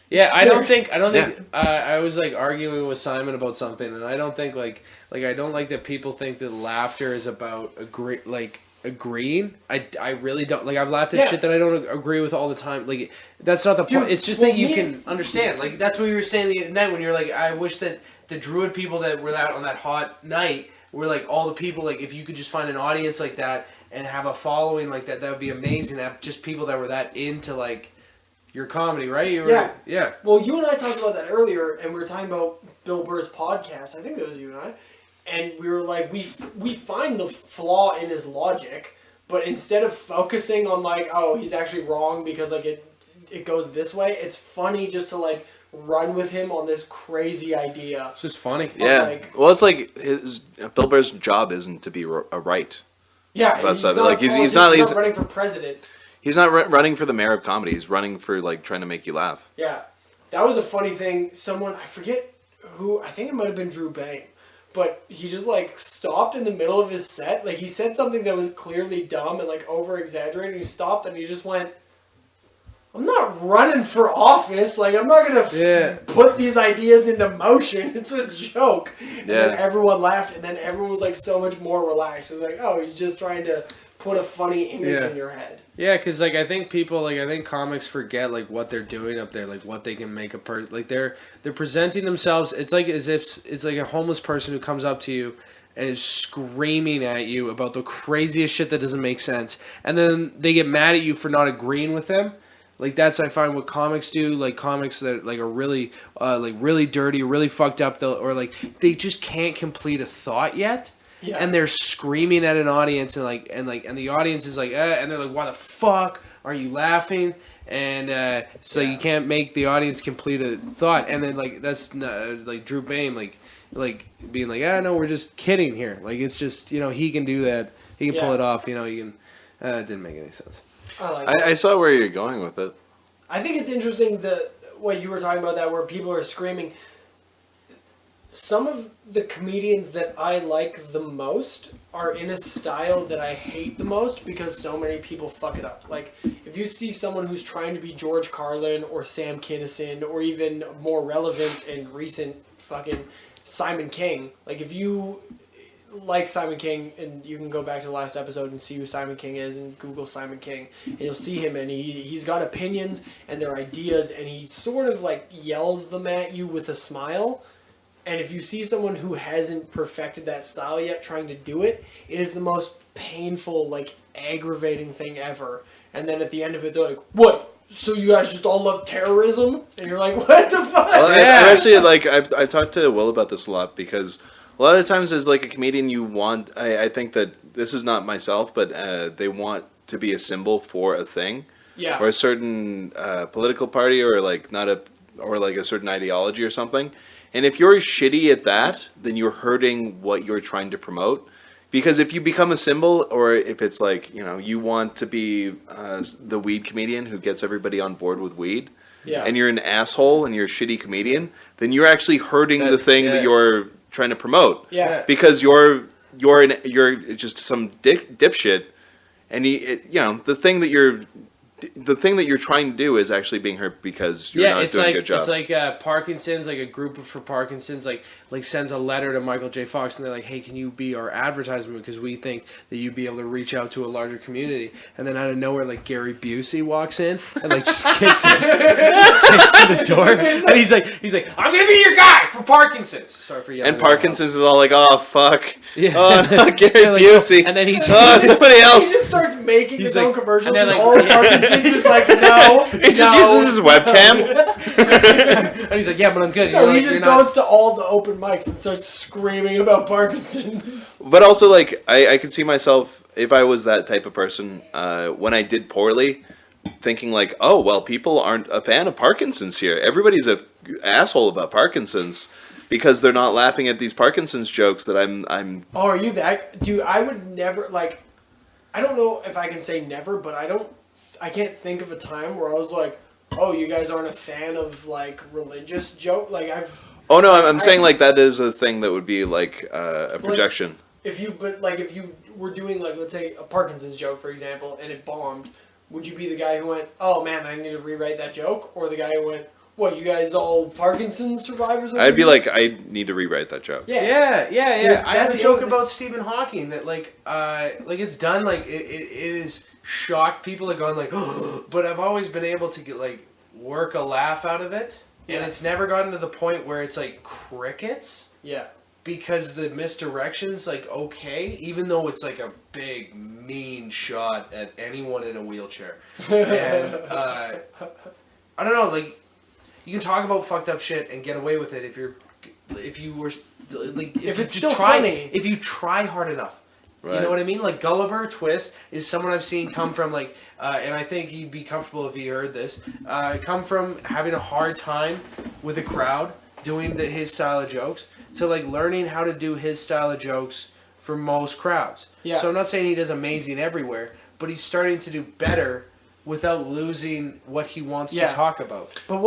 yeah, I don't think. Yeah. I was like arguing with Simon about something, and I don't think like I don't like that people think that laughter is about agreeing. I really don't. Like, I've laughed at Yeah. shit that I don't agree with all the time. Like, that's not the point. Dude, It's just well, that you me- can understand. Like, that's what you were saying the other night when you're like, I wish that the Druid people that were out on that hot night were like all the people. Like, if you could just find an audience like that and have a following like that, that would be amazing. Have just people that were that into like your comedy, right? You were, Yeah. yeah. Well, you and I talked about that earlier, and we were talking about Bill Burr's podcast. I think it was you and I. And we were like, we find the flaw in his logic, but instead of focusing on like, oh, he's actually wrong because like it goes this way, it's funny just to like run with him on this crazy idea. It's just funny. Yeah. Like- Well, it's like Bill Burr's job isn't to be a right. Yeah, But he's so, not, like, he's he's not- he's- running for president. He's not running for the mayor of comedy. He's running for like trying to make you laugh. Yeah, that was a funny thing. Someone, I forget who, I think it might have been Drew Bame, but he just like stopped in the middle of his set. Like he said something that was clearly dumb and like over exaggerating. He stopped and he just went, "I'm not running for office. Like I'm not gonna put these ideas into motion. It's a joke." And then everyone laughed, and then everyone was like so much more relaxed. It was like, "Oh, he's just trying to put a funny image in your head." Yeah, because like I think comics forget like what they're doing up there, like what they can make like they're presenting themselves. It's like as if it's like a homeless person who comes up to you and is screaming at you about the craziest shit that doesn't make sense, and then they get mad at you for not agreeing with them. Like that's I find what comics do, like comics that like are really really dirty, really fucked up, though, or like they just can't complete a thought yet. Yeah. And they're screaming at an audience and the audience is like, and they're like, why the fuck are you laughing? And so you can't make the audience complete a thought. And then like that's not, like Drew Bame like being like, no, we're just kidding here. Like it's just he can do that. He can pull it off. He can. It didn't make any sense. I saw where you're going with it. I think it's interesting what you were talking about, that where people are screaming. Some of the comedians that I like the most are in a style that I hate the most because so many people fuck it up. Like, if you see someone who's trying to be George Carlin or Sam Kinison or even more relevant and recent fucking Simon King, like if you like Simon King, and you can go back to the last episode and see who Simon King is and Google Simon King, and you'll see him, and he's got opinions and their ideas, and he sort of like yells them at you with a smile. And if you see someone who hasn't perfected that style yet trying to do it, it is the most painful, like, aggravating thing ever. And then at the end of it, they're like, "What? So you guys just all love terrorism?" And you're like, "What the fuck?" Well, I've actually I've talked to Will about this a lot, because a lot of times as like a comedian, you want I think that this is not myself, but they want to be a symbol for a thing, or a certain political party, or like a certain ideology or something. And if you're shitty at that, then you're hurting what you're trying to promote. Because if you become a symbol, or if it's like, you want to be the weed comedian who gets everybody on board with weed, and you're an asshole and you're a shitty comedian, then you're actually hurting the thing that you're trying to promote. Yeah. Because you're just some dipshit, and the thing that you're trying to do is actually being hurt because you're not doing a good job. It's like Parkinson's, like a group for Parkinson's, like sends a letter to Michael J. Fox, and they're like, "Hey, can you be our advertisement, because we think that you'd be able to reach out to a larger community." And then out of nowhere, like Gary Busey walks in and like just kicks in the door, and he's like, "I'm gonna be your guy for Parkinson's." Sorry for yelling. And Parkinson's is all like, "Oh fuck, yeah. Oh not Gary like, Busey," and then he somebody else. He just starts making his own commercials, and and like, all of Parkinson's is like, "No." He just uses his webcam. And he's like, "Yeah, but I'm good." No, he just goes to all the open mics and starts screaming about Parkinson's. But also, like, I could see myself, if I was that type of person, when I did poorly, thinking like, "Oh, well, people aren't a fan of Parkinson's here. Everybody's a asshole about Parkinson's because they're not laughing at these Parkinson's jokes that I'm." Oh, are you that dude? I would never, like, I don't know if I can say never, but I can't think of a time where I was like, "Oh, you guys aren't a fan of like religious joke." Like Oh no, I'm saying like that is a thing that would be like a projection. Like, if you were doing like, let's say, a Parkinson's joke, for example, and it bombed, would you be the guy who went, "Oh man, I need to rewrite that joke," or the guy who went, "What, you guys all Parkinson's survivors?" I'd be like, I need to rewrite that joke. Yeah. I have that's a the joke other about Stephen Hawking that like it's done, like it is shocked people, like gone like, but I've always been able to get like work a laugh out of it, and it's never gotten to the point where it's like crickets. Yeah. Because the misdirection's like okay, even though it's like a big mean shot at anyone in a wheelchair, and I don't know, like you can talk about fucked up shit and get away with it if you were like if it's you still try, funny. if you try hard enough. Right. You know what I mean? Like Gulliver Twist is someone I've seen come from like, and I think you'd be comfortable if you heard this, come from having a hard time with a crowd doing his style of jokes to like learning how to do his style of jokes for most crowds. Yeah. So I'm not saying he does amazing everywhere, but he's starting to do better without losing what he wants to talk about. But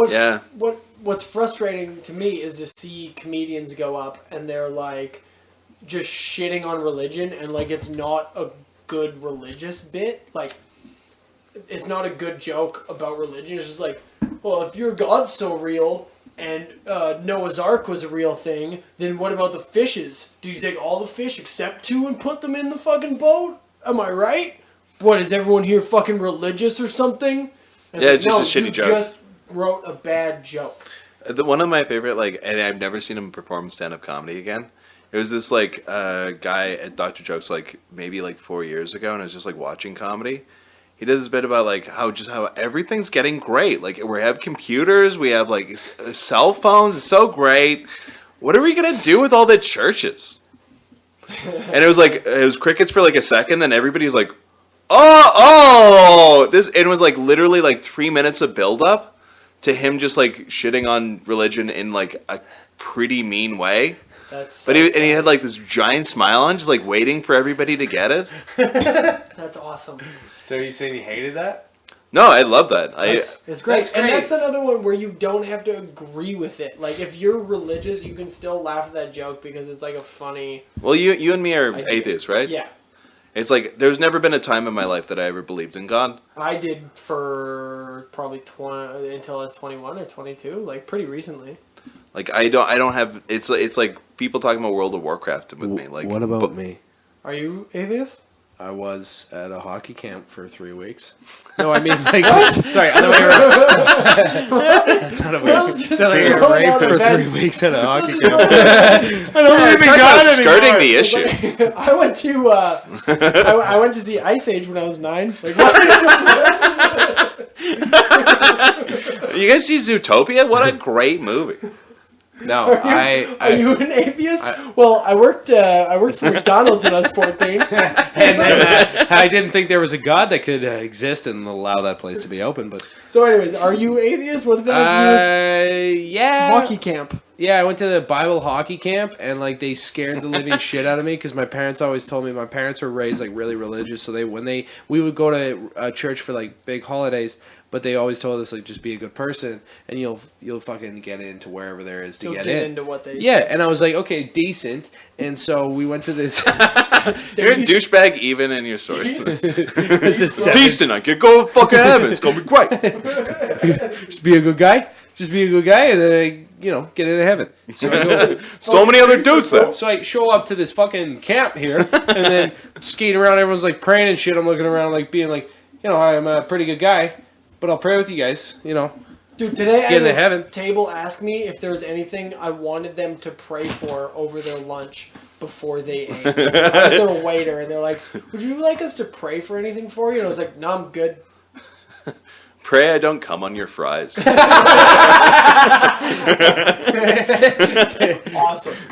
what's frustrating to me is to see comedians go up and they're like just shitting on religion, and like it's not a good religious bit. Like it's not a good joke about religion. It's just like, well, if your God's so real and Noah's Ark was a real thing, then what about the fishes? Do you take all the fish except 2 and put them in the fucking boat? Am I right? What, is everyone here fucking religious or something? And Yeah, it's just a shitty joke. You just wrote a bad joke. One of my favorite, like, and I've never seen him perform stand-up comedy again. It was this, like, guy at Dr. Jokes, like, maybe, like, 4 years ago, and I was just, like, watching comedy. He did this bit about, like, how everything's getting great. Like, we have computers, we have, like, cell phones. It's so great. What are we going to do with all the churches? And it was, like, it was crickets for, like, a second, then everybody's like, this, and it was, like, literally, like, 3 minutes of build-up to him just, like, shitting on religion in, like, a pretty mean way. But he had like this giant smile on, just like waiting for everybody to get it. That's awesome. So you saying you hated that? No, I love that. It's great. That's And great. that's another one where you don't have to agree with it. Like, if you're religious, you can still laugh at that joke because it's like a funny... Well, you and me are idea. atheists, right? Yeah. It's like, there's never been a time in my life that I ever believed in God. I did for probably until I was 21 or 22, like pretty recently. Like, I don't have, it's like people talking about World of Warcraft with me. Like, what about me? Are you atheist? I was at a hockey camp for 3 weeks. No, I mean, like, sorry, other way around. That's not a way. It's not like I got raped for 3 weeks at a hockey camp. I don't believe in God anymore. skirting the issue. I went to I went to see Ice Age when I was 9. Like, what? You guys see Zootopia? What a great movie. No, Are you an atheist? Well, I worked for McDonald's when I was 14. and then I didn't think there was a God that could exist and allow that place to be open. But So, anyways, are you atheist? What did that have to do with yeah, hockey camp? Yeah, I went to the Bible hockey camp, and like they scared the living shit out of me because my parents always told me my parents were raised like really religious, so we would go to a church for like big holidays, but they always told us like just be a good person and you'll fucking get into wherever there is to get in. Into what they Yeah, and I was like, okay, decent, and so we went to this. You're a douchebag even in your stories. This is seven. Decent, I could go to fucking heaven. It's gonna be great. Just be a good guy. Just be a good guy, and then I, get into heaven. So I go. So many other dudes there. So I show up to this fucking camp here, and then skating around. Everyone's like praying and shit. I'm looking around, like being like, I'm a pretty good guy, but I'll pray with you guys. Dude, today I get into had a heaven. table ask me if there was anything I wanted them to pray for over their lunch before they ate. I was their waiter, and they're like, "Would you like us to pray for anything for you?" And I was like, "No, I'm good." Pray I don't come on your fries. Awesome.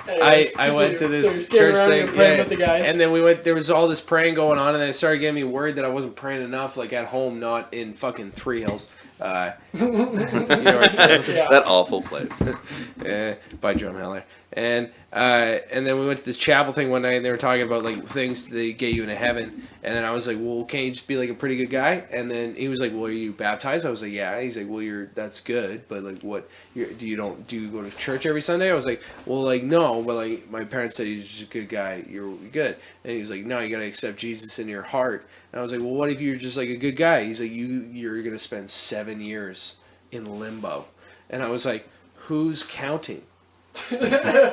Anyways, I went to continue. this So you're church skating around thing, and praying with the guys. and then we went. There was all this praying going on, and then it started getting me worried that I wasn't praying enough, like at home, not in fucking Three Hills. Where Three Hills is? Yeah. That awful place. By Drumheller. And then we went to this chapel thing one night, and they were talking about like things that get you into heaven. And then I was like, "Well, can't you just be like a pretty good guy?" And then he was like, "Well, are you baptized?" I was like, "Yeah." He's like, "Well, that's good, but like, what? Do you go to church every Sunday?" I was like, "Well, like no, but like my parents said you're just a good guy, you're good." And he was like, "No, you gotta accept Jesus in your heart." And I was like, "Well, what if you're just like a good guy?" He's like, "You're gonna spend 7 years in limbo." And I was like, "Who's counting?"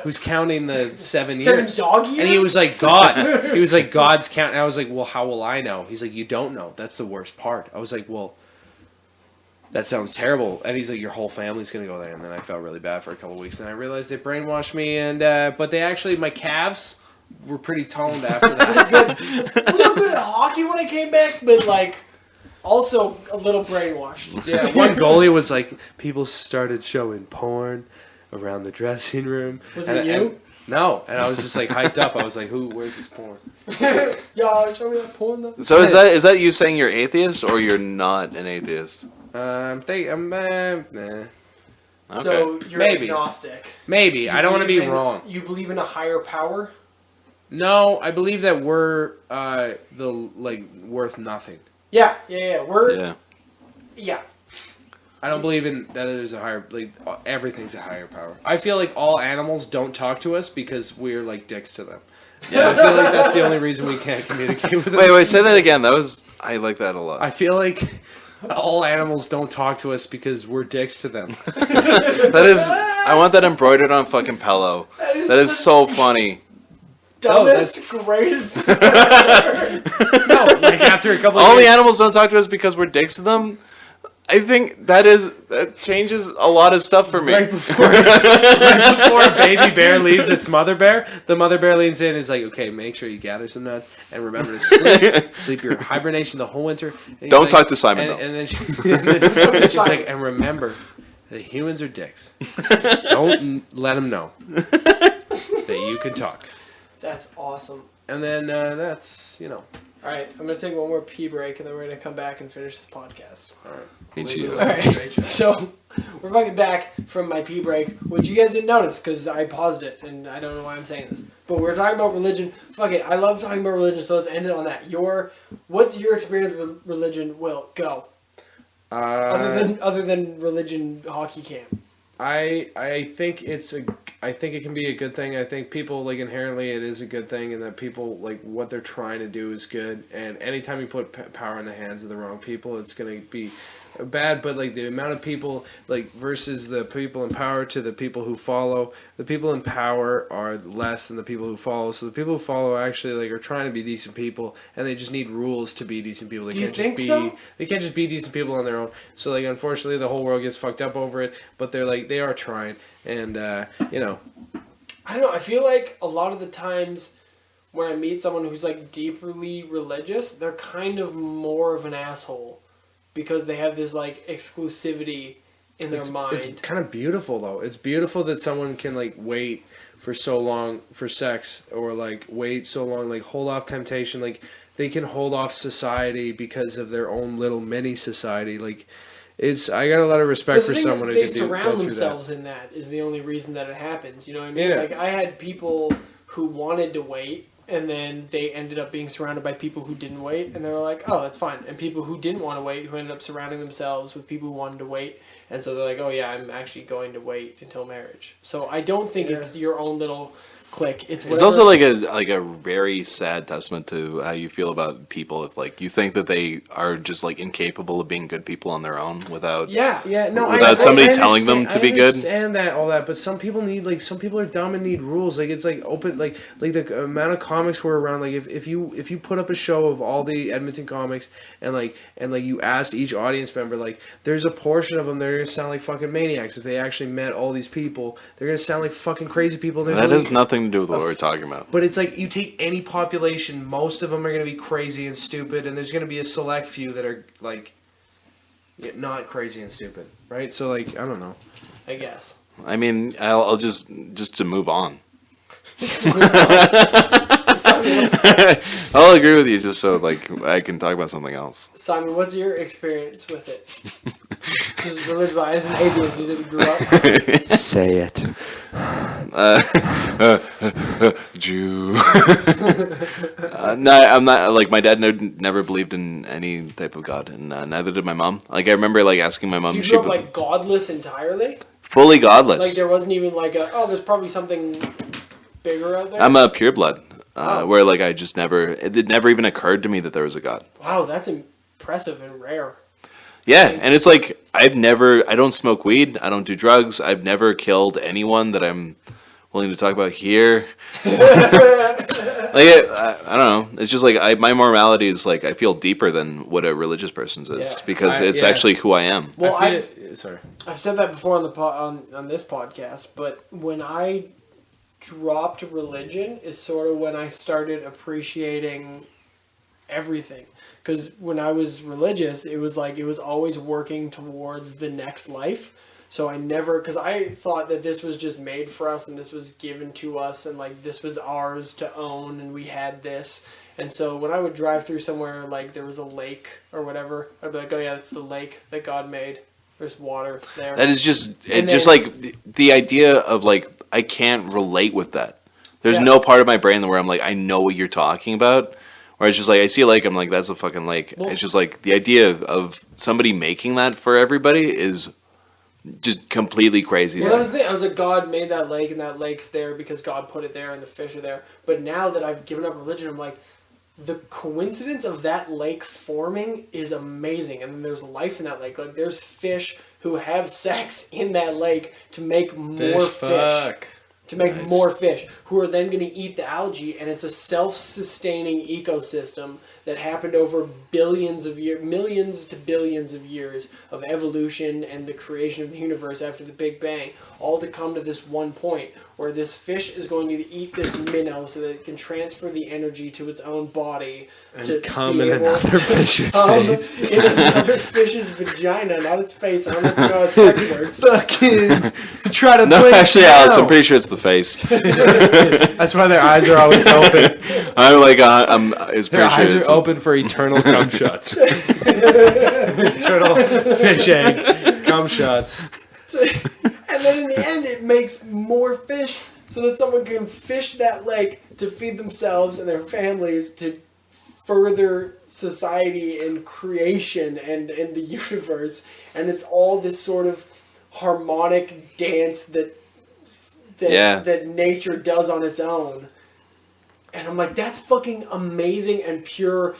Who's counting the 7 years? 7 dog years? And he was like, God. He was like, God's counting. I was like, well, how will I know? He's like, you don't know. That's the worst part. I was like, well, that sounds terrible. And he's like, your whole family's going to go there. And then I felt really bad for a couple of weeks. And I realized they brainwashed me. And but they actually, my calves were pretty toned after that. We were good at hockey when I came back, but like also a little brainwashed. Yeah, one goalie was like, people started showing porn around the dressing room. Was it you? No, and I was just like hyped up. I was like, where's this porn? Y'all show me that porn though. So is that you saying you're atheist or you're not an atheist? Nah. So you're Maybe. agnostic. Maybe. I don't want to be believe in- wrong. You believe in a higher power? No, I believe that we're worth nothing. Yeah. We're Yeah. I don't believe in that there's a higher, everything's a higher power. I feel like all animals don't talk to us because we're like dicks to them. Yeah, I feel like that's the only reason we can't communicate with them. Wait, say that again. I like that a lot. I feel like all animals don't talk to us because we're dicks to them. I want that embroidered on fucking pillow. That is so funny. Dumbest, greatest thing ever. No, like after a couple of All the years, animals don't talk to us because we're dicks to them. I think that changes a lot of stuff for me. right before a baby bear leaves its mother bear, the mother bear leans in and is like, okay, make sure you gather some nuts and remember to sleep your hibernation the whole winter. And Don't like, talk to Simon, and, though. and then she's like, and remember, that humans are dicks. Don't let them know that you can talk. That's awesome. And then that's, All right, I'm gonna take one more pee break, and then we're gonna come back and finish this podcast. all right. Me too. All right, so we're fucking back from my pee break, which you guys didn't notice because I paused it, and I don't know why I'm saying this. But we're talking about religion. Fuck it, I love talking about religion, so let's end it on that. What's your experience with religion? Will go other than religion hockey camp. I think I think it can be a good thing. I think people inherently it is a good thing, and that people what they're trying to do is good. And anytime you put power in the hands of the wrong people, it's gonna be bad. But the amount of people versus the people in power to the people who follow, the people in power are less than the people who follow. So the people who follow actually are trying to be decent people, and they just need rules to be decent people. They Do you think so? They can't just be decent people on their own. So unfortunately the whole world gets fucked up over it. But they are trying, and I don't know. I feel like a lot of the times when I meet someone who's deeply religious, they're kind of more of an asshole because they have this exclusivity in their mind. It's kind of beautiful though. It's beautiful that someone can wait for so long for sex, or wait so long, hold off temptation. They can hold off society because of their own little mini society. I got a lot of respect for someone who they can go surround through themselves that. in that is the only reason that it happens. You know what I mean? Yeah. I had people who wanted to wait, and then they ended up being surrounded by people who didn't wait, and they were like, oh, that's fine. And people who didn't want to wait, who ended up surrounding themselves with people who wanted to wait, and so they're like, oh yeah, I'm actually going to wait until marriage. So I don't think it's your own little clique. It's also a very sad testament to how you feel about people if you think that they are just incapable of being good people on their own without without somebody telling them to be good. I understand all that, but some people need some people are dumb and need rules. It's open the amount of comics we're around. If you put up a show of all the Edmonton comics and you asked each audience member there's a portion of them that are gonna sound like fucking maniacs. If they actually met all these people, they're gonna sound like fucking crazy people. That has nothing to do with what we're talking about. But it's you take any population, most of them are going to be crazy and stupid, and there's going to be a select few that are not crazy and stupid, right? So I don't know. I guess. I mean, I'll just to move on. I'll agree with you just so I can talk about something else. Simon, what's your experience with it? Because religion, as an atheist, you said you grew up. Say it. Jew. No, I'm not. My dad never believed in any type of God, and neither did my mom. I remember asking my mom. So you grew up godless entirely? Fully godless. There wasn't even there's probably something bigger out there? I'm a pureblood, where I just it never even occurred to me that there was a God. Wow, that's impressive and rare. Yeah, and it's I don't smoke weed, I don't do drugs, I've never killed anyone that I'm willing to talk about here. I don't know, it's just my morality is I feel deeper than what a religious person's is, because it's actually who I am. Well, I've I've said that before on this podcast, but when I dropped religion is sort of when I started appreciating everything. Because when I was religious, it was it was always working towards the next life. So I never, because I thought that this was just made for us and this was given to us and like this was ours to own and we had this. And so when I would drive through somewhere like there was a lake or whatever, I'd be like, oh yeah, that's the lake that God made. There's water there. That is just, And just then- like the idea of like, I can't relate with that. There's Yeah. no part of my brain where I'm like, I know what you're talking about. Or it's just like, I see a lake, I'm like, that's a fucking lake. Well- It's just like, the idea of somebody making that for everybody is just completely crazy. Well, that was the thing. I was like, God made that lake, and that lake's there because God put it there, and the fish are there. But now that I've given up religion, I'm like, the coincidence of that lake forming is amazing. And then there's life in that lake. Like, there's fish who have sex in that lake to make more fish. To make Nice. more fish, who are then going to eat the algae, and it's a self-sustaining ecosystem that happened over billions of years, millions to billions of years of evolution and the creation of the universe after the Big Bang, all to come to this one point where this fish is going to eat this minnow so that it can transfer the energy to its own body to come be in able another to fish's come face. in another fish's vagina, not its face. I don't know if you know how sex works. Fucking try to No, play actually, down. Alex, I'm pretty sure it's the face. That's why their eyes are always open. I'm like, it's Their pretty sure eyes it's are open for eternal cum shots. Turtle fish egg cum shots. And then in the end, it makes more fish so that someone can fish that lake to feed themselves and their families to further society and creation and the universe. And it's all this sort of harmonic dance that Yeah. that nature does on its own. And I'm like, that's fucking amazing and pure.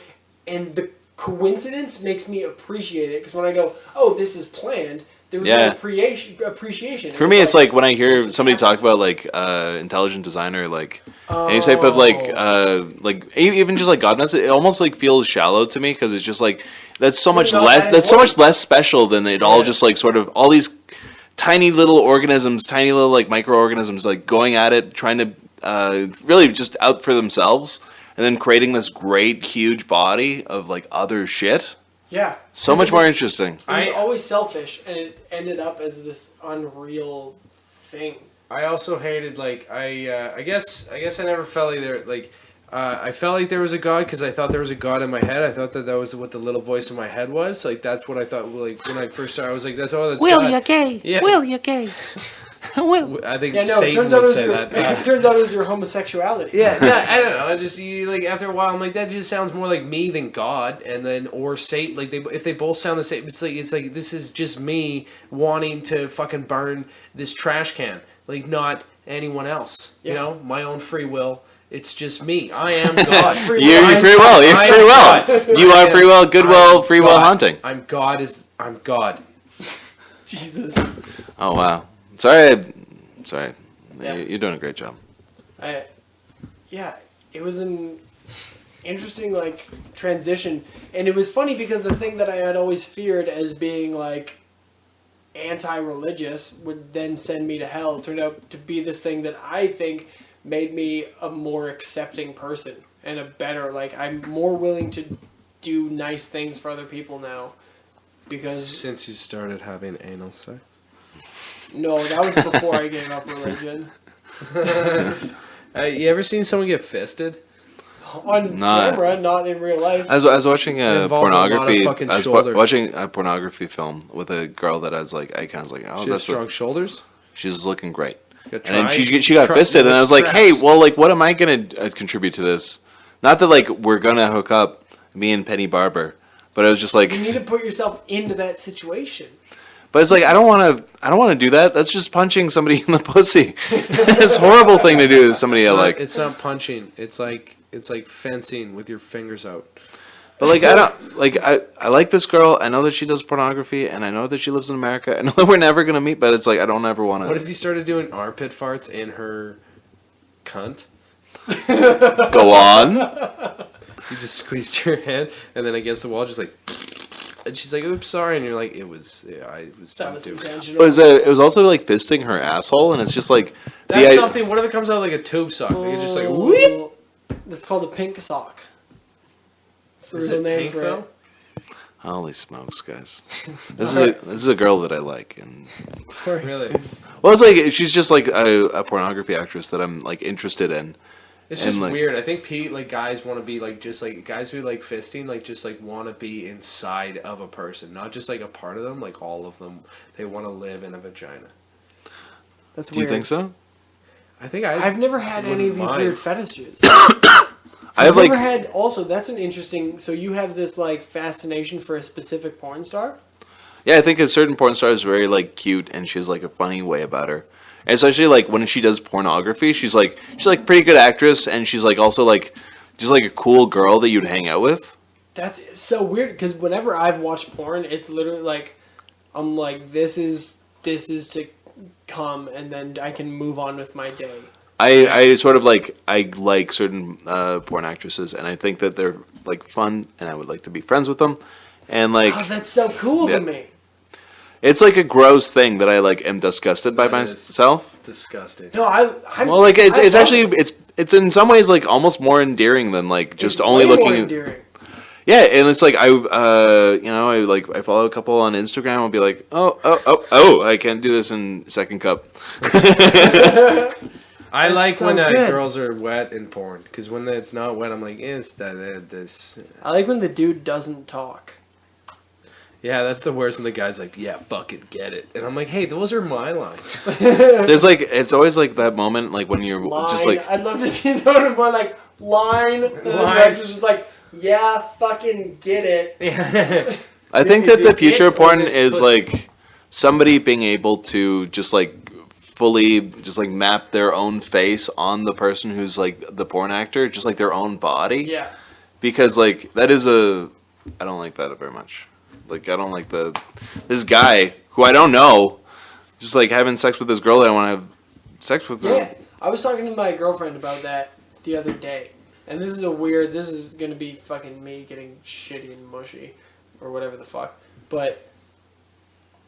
And the coincidence makes me appreciate it. Because when I go, oh, this is planned, there was Yeah. no appreciation. For me, it's like when I hear somebody talk about like intelligent designer, like any type of like even just like godness, it almost like feels shallow to me because it's just like that's so much not less. that That's so much important. less special than it all just like sort of all these tiny little organisms, tiny little like microorganisms, like going at it, trying to really just out for themselves, and then creating this great huge body of like other shit. Yeah. So 'Cause much it more was- interesting. It was I- always selfish, and it ended up as this unreal thing. I also hated like I guess I never felt either like I felt like there was a God because I thought there was a God in my head. I thought that was what the little voice in my head was. Like that's what I thought. Like when I first started, I was like, "That's God." you're gay. Yeah. Will, you're gay. Will. I think Yeah, no, it Satan turns out it would was say your, that. it turns out it was your homosexuality. Yeah, no, I don't know. I just you, like after a while, I'm like that just sounds more like me than God, and then or Satan. Like if they both sound the same, it's like this is just me wanting to fucking burn this trash can, like not anyone else. You Yeah. know, my own free will. It's just me. I am God. You're free will. You're I free am will. God. You I are am- free will. Goodwill. I'm Free will God. hunting. I'm God. I'm God. Jesus. Oh wow. Sorry. Yeah. You're doing a great job. Yeah, it was an interesting like transition, and it was funny because the thing that I had always feared as being like anti-religious would then send me to hell turned out to be this thing that I think made me a more accepting person and a better like I'm more willing to do nice things for other people now because Since you started having anal sex. no, that was before I gave up religion. You ever seen someone get fisted? On Nah. camera, not in real life. I was watching a involved a lot of pornography. fucking I was shoulder. watching a pornography film with a girl that I was like, I kind of was like, oh, She has that's strong shoulders. she's looking great. Got And then triceps. she got fisted, and I was like, traps. hey, well, like, what am I gonna contribute to this? Not that like we're gonna hook up, me and Penny Barber, but I was just like, You need to put yourself into that situation. but it's like I don't want to do that. That's just punching somebody in the pussy. It's a horrible thing to do to somebody I like. It's not punching. It's like fencing with your fingers out. But like I don't like I like this girl. I know that she does pornography, and I know that she lives in America. I know that we're never gonna meet, but it's like I don't ever want What to if you started doing armpit farts in her cunt? go on. You just squeezed your hand and then against the wall, just like, and she's like, "Oops, sorry," and you're like, "It was, yeah, I was That done was doing." intentional. It was also like fisting her asshole, and it's just like That's the something. What if it comes out like a tube sock? Like it's just like, Oh, whoop. That's called a pink sock. That's the Is real it name pink for though? Holy smokes, guys! This is a girl that I like, and Really? well, it's like she's just like a pornography actress that I'm like interested in. It's just like, weird. I think guys want to be like just like guys who like fisting like just like want to be inside of a person, not just like a part of them. Like all of them, they want to live in a vagina. That's Do you think so? I think I've never had any of these mind. weird fetishes. I've never like had. Also, that's an interesting. So you have this like fascination for a specific porn star. yeah, I think a certain porn star is very like cute, and she has like a funny way about her. And especially like when she does pornography, she's like pretty good actress, and she's like also like just like a cool girl that you'd hang out with. That's so weird because whenever I've watched porn, it's literally like, I'm like, this is to come, and then I can move on with my day. I sort of like I like certain porn actresses, and I think that they're like fun, and I would like to be friends with them. And like Oh, that's so cool Yeah. to me. it's like a gross thing that I like am disgusted by That is myself. disgusting. No, I'm Well, like it's I love actually it. it's in some ways like almost more endearing than like just It's only way more looking. endearing. Yeah, and it's like I I follow a couple on Instagram. I'll be like, oh, I can't do this in second cup. I like so when good. girls are wet in porn because when it's not wet, I'm like, it's this. I like when the dude doesn't talk. Yeah, that's the worst when the guy's like, yeah, fucking get it. And I'm like, hey, those are my lines. There's like it's always like that moment like when you're Line. just like I'd love to see someone in porn like line. And the director's just like, yeah, fucking get it. Yeah. I think Is that the it future of it or porn this is pussy? like somebody being able to just like fully just like map their own face on the person who's like the porn actor, just like their own body. Yeah. Because like that is I don't like that very much. Like I don't like this guy who I don't know just like having sex with this girl that I want to have sex with. Yeah. Her. I was talking to my girlfriend about that the other day. And this is going to be fucking me getting shitty and mushy or whatever the fuck. But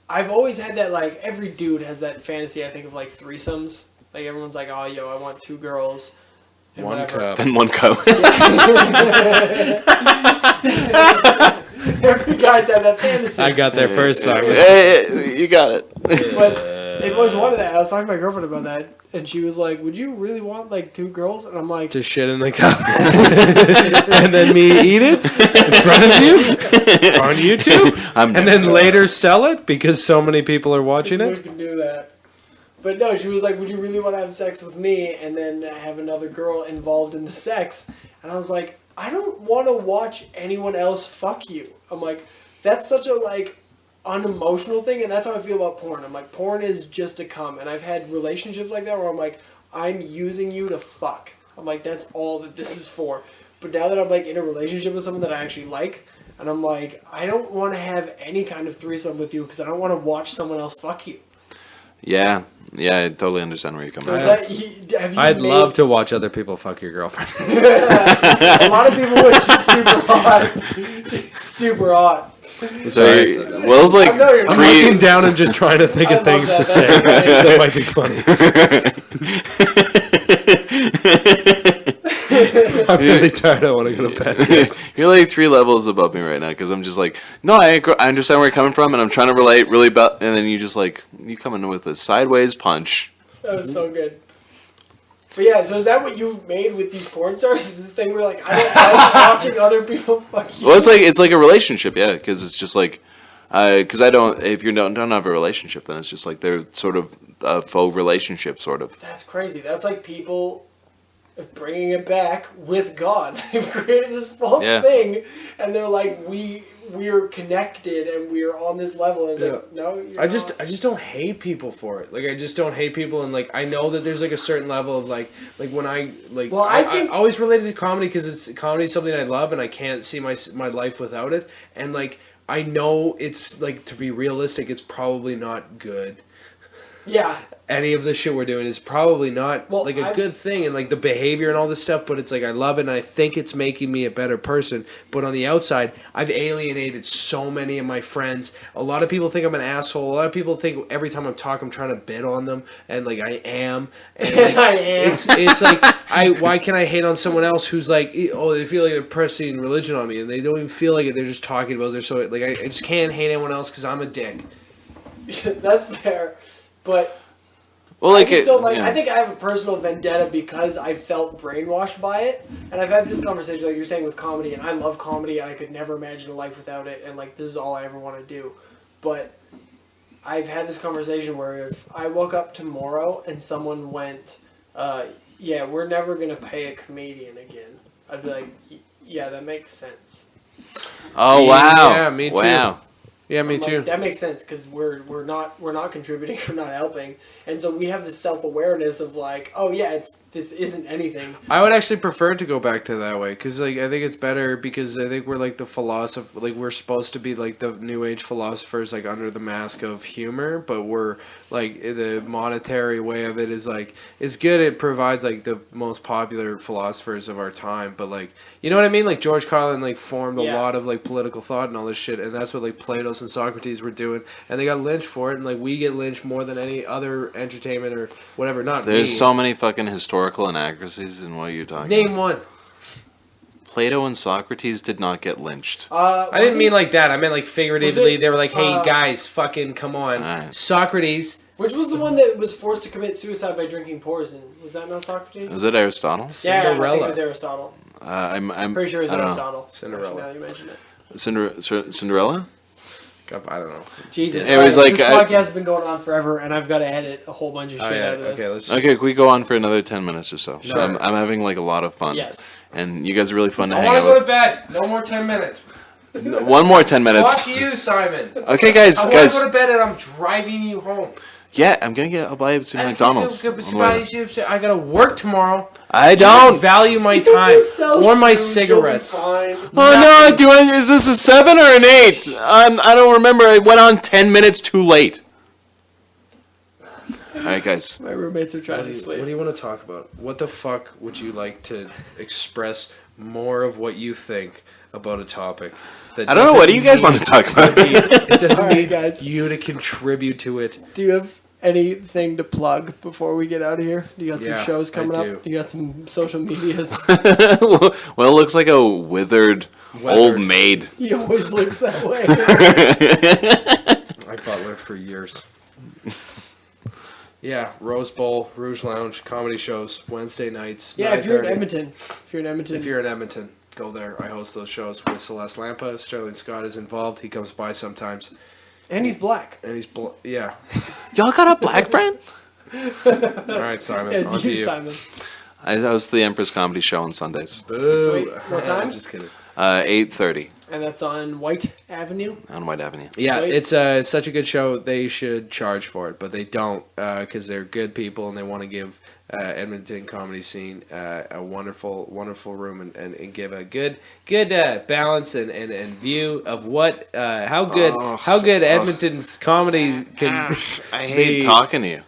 I've always had that, like, every dude has that fantasy, I think, of, like, threesomes. Like, everyone's like, oh, yo, I want 2 girls. And One whatever. cup. And one cup. Every guy's had that fantasy. I got there first time. Hey, you got it. But they've always wanted that. I was talking to my girlfriend about that, and she was like, would you really want, like, 2 girls? And I'm like, To shit in the cup. And then me eat it in front of you on YouTube. And then later sell it because so many people are watching we it. can do that. But no, she was like, would you really want to have sex with me and then have another girl involved in the sex? And I was like, I don't want to watch anyone else fuck you. I'm like, that's such a, like, unemotional thing, and that's how I feel about porn. I'm like, porn is just a cum. And I've had relationships like that where I'm like, I'm using you to fuck. I'm like, that's all that this is for. But now that I'm, like, in a relationship with someone that I actually like, and I'm like, I don't want to have any kind of threesome with you because I don't want to watch someone else fuck you. Yeah, I totally understand where you're coming So from. is that, have you I'd made- love to watch other people fuck your girlfriend. A lot of people would. She's super hot. She's super hot. So Will's like I know you're I'm three. looking down and just trying to think I of love things that. to say that might be funny. I'm really tired. I want to go to bed. You're like 3 levels above me right now because I'm just like, no, I understand where you're coming from, and I'm trying to relate really and then you just like you come in with a sideways punch. That was so good. But yeah, so is that what you've made with these porn stars? Is this thing where like I don't like watching other people fuck you? Well, it's like a relationship, yeah, because it's just like, because I don't, if you don't have a relationship, then it's just like they're sort of a faux relationship, sort of. That's crazy. That's like people bringing it back with God. They've created this false Yeah. thing, and they're like, we're connected and we're on this level. And it's like, no, you're I just not. don't hate people for it. Like I just don't hate people, and like I know that there's like a certain level of like when I like. Well, I think- I always related to comedy because comedy is something I love, and I can't see my life without it. And like I know it's like, to be realistic, it's probably not good. Yeah. any of the shit we're doing is probably not Well, like a I've- good thing, and like the behavior and all this stuff, but it's like I love it and I think it's making me a better person. But on the outside, I've alienated so many of my friends. A lot of people think I'm an asshole. A lot of people think every time I'm talking I'm trying to bid on them, and like I am. And like, I am. It's like why can I hate on someone else who's like, oh, they feel like they're pressing religion on me, and they don't even feel like it, they're just talking about it. They're so like I just can't hate anyone else because I'm a dick. That's fair, but Well, like I just don't like. yeah. I think I have a personal vendetta because I felt brainwashed by it, and I've had this conversation like you're saying with comedy, and I love comedy, and I could never imagine a life without it, and like this is all I ever want to do. But I've had this conversation where if I woke up tomorrow and someone went, "Yeah, we're never gonna pay a comedian again," I'd be like, "Yeah, that makes sense." Oh wow! Yeah, me too. Wow. Yeah, me I'm like, too. that makes sense because we're not contributing, we're not helping, and so we have this self-awareness of like, oh yeah, this isn't anything. I would actually prefer to go back to that way because, like, I think it's better because I think we're like the philosopher, like we're supposed to be like the new age philosophers, like under the mask of humor, but we're like the monetary way of it is like it's good. It provides like the most popular philosophers of our time, but like you know what I mean? Like George Carlin like formed a Yeah. lot of like political thought and all this shit, and that's what like Plato and Socrates were doing, and they got lynched for it, and like we get lynched more than any other entertainment or whatever. Not There's me. so many fucking historical inaccuracies in what you're talking Name about. one. Plato and Socrates did not get lynched. I didn't mean like that. I meant like figuratively. Was it, They were like, "Hey uh, guys, fucking come on." Alright. Socrates, Which was the one that was forced to commit suicide by drinking poison? Was that not Socrates? Was it Aristotle? Yeah, I think it Cinderella. was Aristotle. I'm Pretty sure it was I don't know. Aristotle. Cinderella. Actually, now you mention it. Cinderella? I don't know. Jesus, It was sorry, like, this podcast has been going on forever, and I've got to edit a whole bunch of shit Oh yeah. out of this. Okay, let's. Okay, can we go on for another 10 minutes or so? Sure. I'm having like a lot of fun. Yes. And you guys are really fun to I hang want to out go to with. bed. No more 10 minutes. One more 10 minutes. Fuck you, Simon. Okay, guys, I want to guys. go to bed and I'm driving you home. Yeah, I'll buy some McDonald's. on the way. I gotta work tomorrow. I don't. Value my time or my cigarettes. Oh no! Is this a 7 or an 8? I don't remember. I went on 10 minutes too late. All right, guys. My roommates are trying What to do sleep. you want to talk about? What the fuck would you like to express more of what you think about a topic? That I don't know. doesn't What do you guys need- want to talk about? It doesn't Alright, need guys. you to contribute to it. Do you have anything to plug before we get out of here? Do you got some Yeah, shows I coming do. up? Do you got some social medias? Well, it looks like a withered old maid. He always looks that way. I butlered for years. Yeah, Rose Bowl, Rouge Lounge, comedy shows, Wednesday nights. Yeah, if you're in 9:30. Edmonton. If you're in Edmonton. If you're in Edmonton, go there. I host those shows with Celeste Lampa. Sterling Scott is involved. He comes by sometimes. And he's black. And he's, yeah. Y'all got a black friend? All right, Simon, Yeah, on it's to you, you. Simon. I host the Empress Comedy Show on Sundays. Boo. Sweet. What time? Just kidding. 8:30 And that's on White Avenue. on White Avenue. Yeah, Sweet. it's such a good show. They should charge for it, but they don't because they're good people and they want to give Edmonton comedy scene a wonderful, wonderful room and give a good balance and view of what how good Edmonton's comedy can. I hate be. talking to you.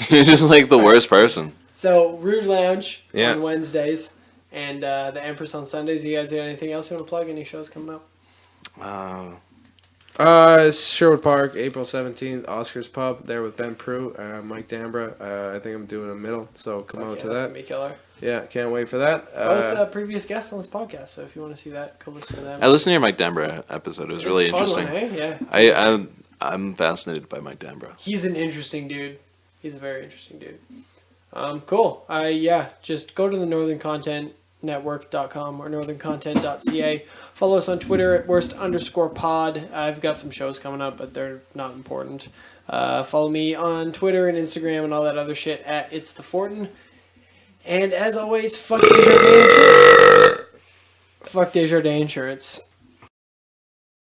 You're just like the worst person. So Rouge Lounge Yeah. on Wednesdays, and the Empress on Sundays. You guys got anything else you want to plug? Any shows coming up? Sherwood Park, April 17th, Oscar's Pub, there with Ben Prue, Mike Dambra. I think I'm doing a middle, so come out to That's that. gonna be killer. Yeah, can't wait for that. Both previous guests on this podcast, so if you want to see that, go listen to them. I listened to your Mike Dambra episode. It was really It's a fun interesting. one, hey? Yeah. I'm fascinated by Mike Dambra. He's an interesting dude. He's a very interesting dude. Cool. Just go to the northerncontentnetwork.com or northerncontent.ca. Follow us on Twitter at worst_pod. I've got some shows coming up, but they're not important. Follow me on Twitter and Instagram and all that other shit at It's the Fortin. And as always, fuck Desjardins Insurance. Fuck Desjardins Insurance.